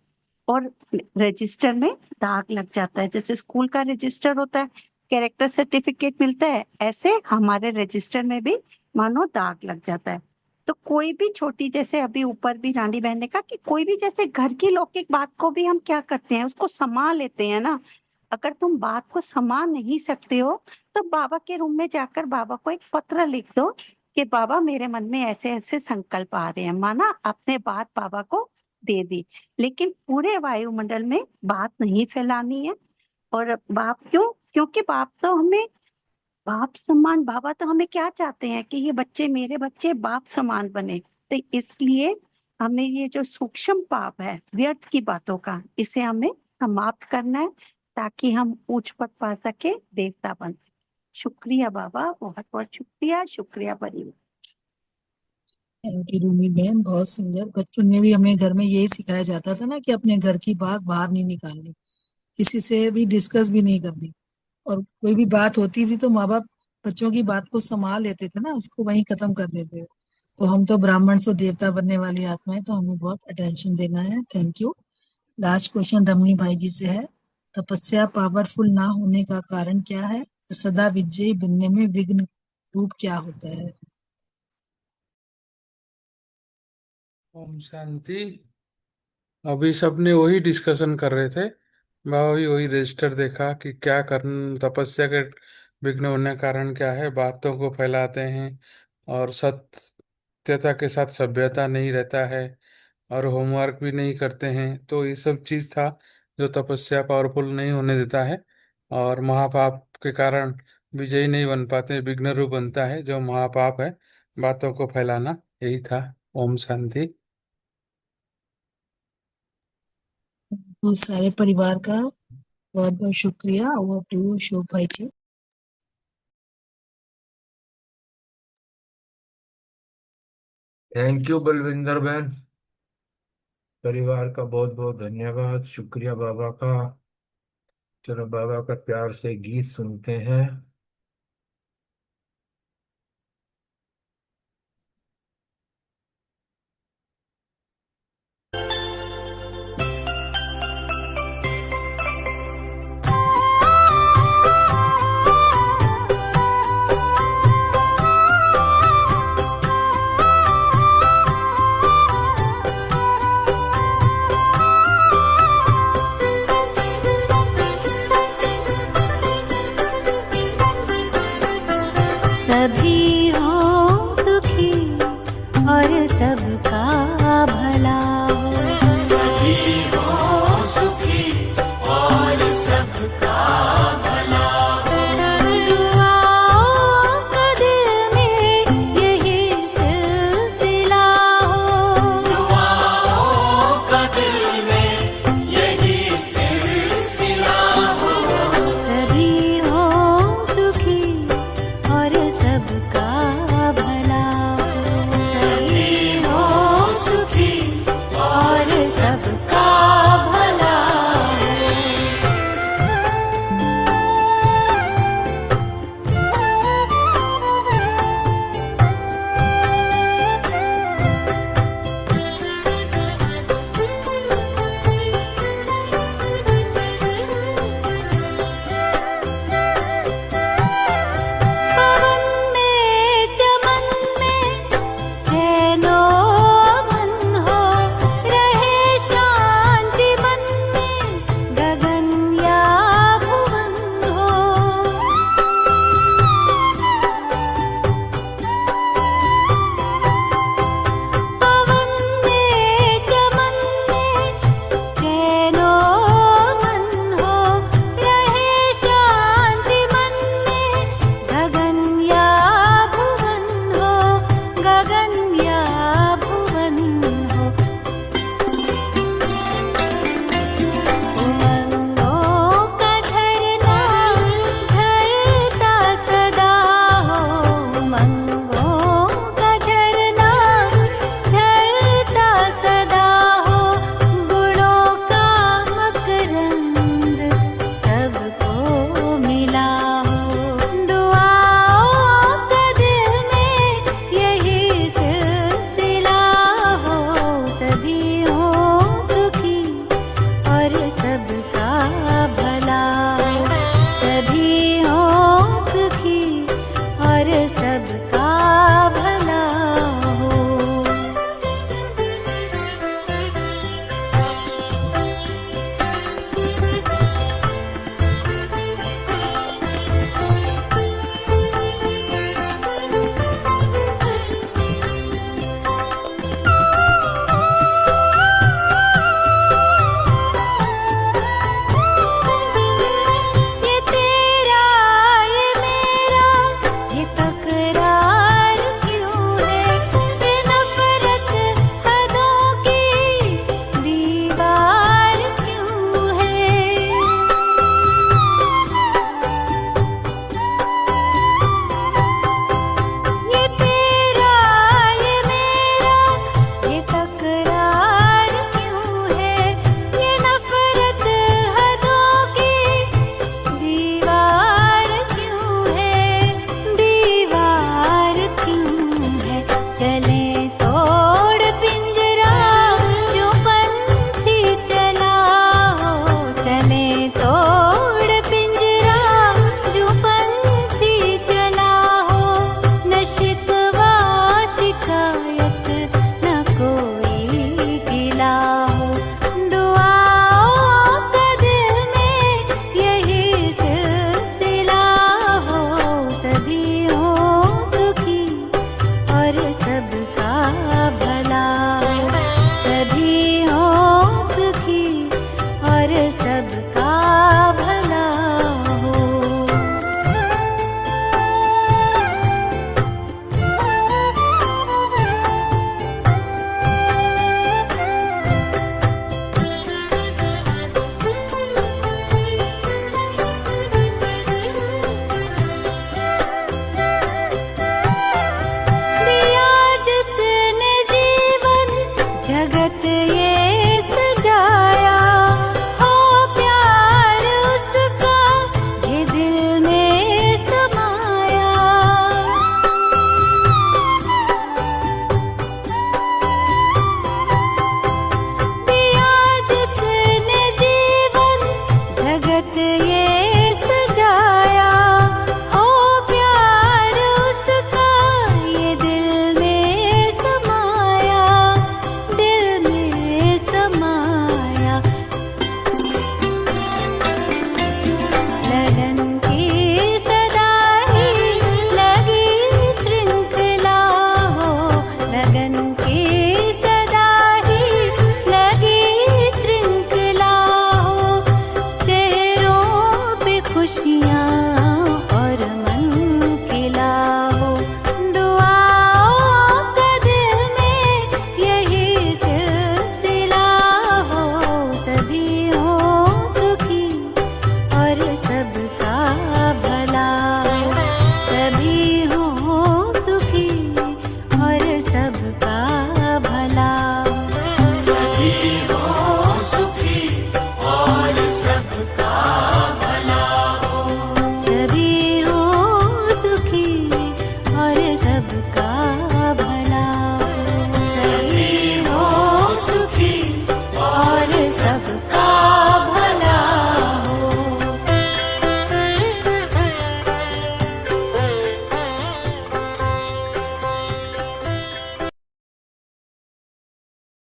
और रजिस्टर में दाग लग जाता है। जैसे स्कूल का रजिस्टर होता है, कैरेक्टर सर्टिफिकेट मिलता है, ऐसे हमारे रजिस्टर में भी मानो दाग लग जाता है। तो कोई भी छोटी, जैसे अभी ऊपर भी रानी बहन ने कहा कि कोई भी जैसे घर की लौकिक बात को भी हम क्या करते हैं, उसको समा लेते हैं ना। अगर तुम बात को समा नहीं सकते हो, तो बाबा के रूम में जाकर बाबा को एक पत्र लिख दो कि बाबा मेरे मन में ऐसे ऐसे संकल्प आ रहे हैं, माना अपने बात बाबा को दे दी। लेकिन पूरे वायुमंडल में बात नहीं फैलानी है। और बाप क्यों? क्योंकि बाप तो हमें बाप समान, बाबा तो हमें क्या चाहते हैं कि ये बच्चे, मेरे बच्चे बाप समान बने। तो इसलिए हमें ये जो सूक्ष्म पाप है व्यर्थ की बातों का, इसे हमें समाप्त करना है, ताकि हम ऊंच पद पा सके, देवता बन सके। शुक्रिया बाबा, बहुत बहुत शुक्रिया, शुक्रिया परिवार। थैंक यू रूमी बहन, बहुत सुंदर। बचपन में भी हमें घर में यही सिखाया जाता था ना, कि अपने घर की बात बाहर नहीं निकालनी, किसी से भी डिस्कस भी नहीं करनी। और कोई भी बात होती थी तो माँ बाप बच्चों की बात को संभाल लेते थे ना, उसको वहीं खत्म कर देते थे। तो हम तो ब्राह्मण से देवता बनने वाली आत्माएं, तो हमें बहुत अटेंशन देना है। Thank you. लास्ट क्वेश्चन रमनी भाई जी से है। तपस्या पावरफुल ना होने का कारण क्या है? सदा विजयी बनने में विघ्न रूप क्या होता है? ओम शांति। अभी सबने वही डिस्कशन कर रहे थे। बाबा भी वही रजिस्टर देखा कि क्या करन तपस्या के विघ्न होने का कारण क्या है। बातों को फैलाते हैं और सत्यता के साथ सभ्यता नहीं रहता है और होमवर्क भी नहीं करते हैं। तो ये सब चीज था जो तपस्या पावरफुल नहीं होने देता है और महापाप के कारण विजयी नहीं बन पाते, विघ्न रूप बनता है जो महापाप है, बातों को फैलाना। यही था। ओम शांति। तो सारे परिवार का बहुत बहुत शुक्रिया। ओवर टू यू अशोक भाई जी। थैंक यू बलविंदर बहन, परिवार का बहुत बहुत धन्यवाद, शुक्रिया बाबा का। चलो बाबा का प्यार से गीत सुनते हैं। सभी हो सुखी और सबका भला हो।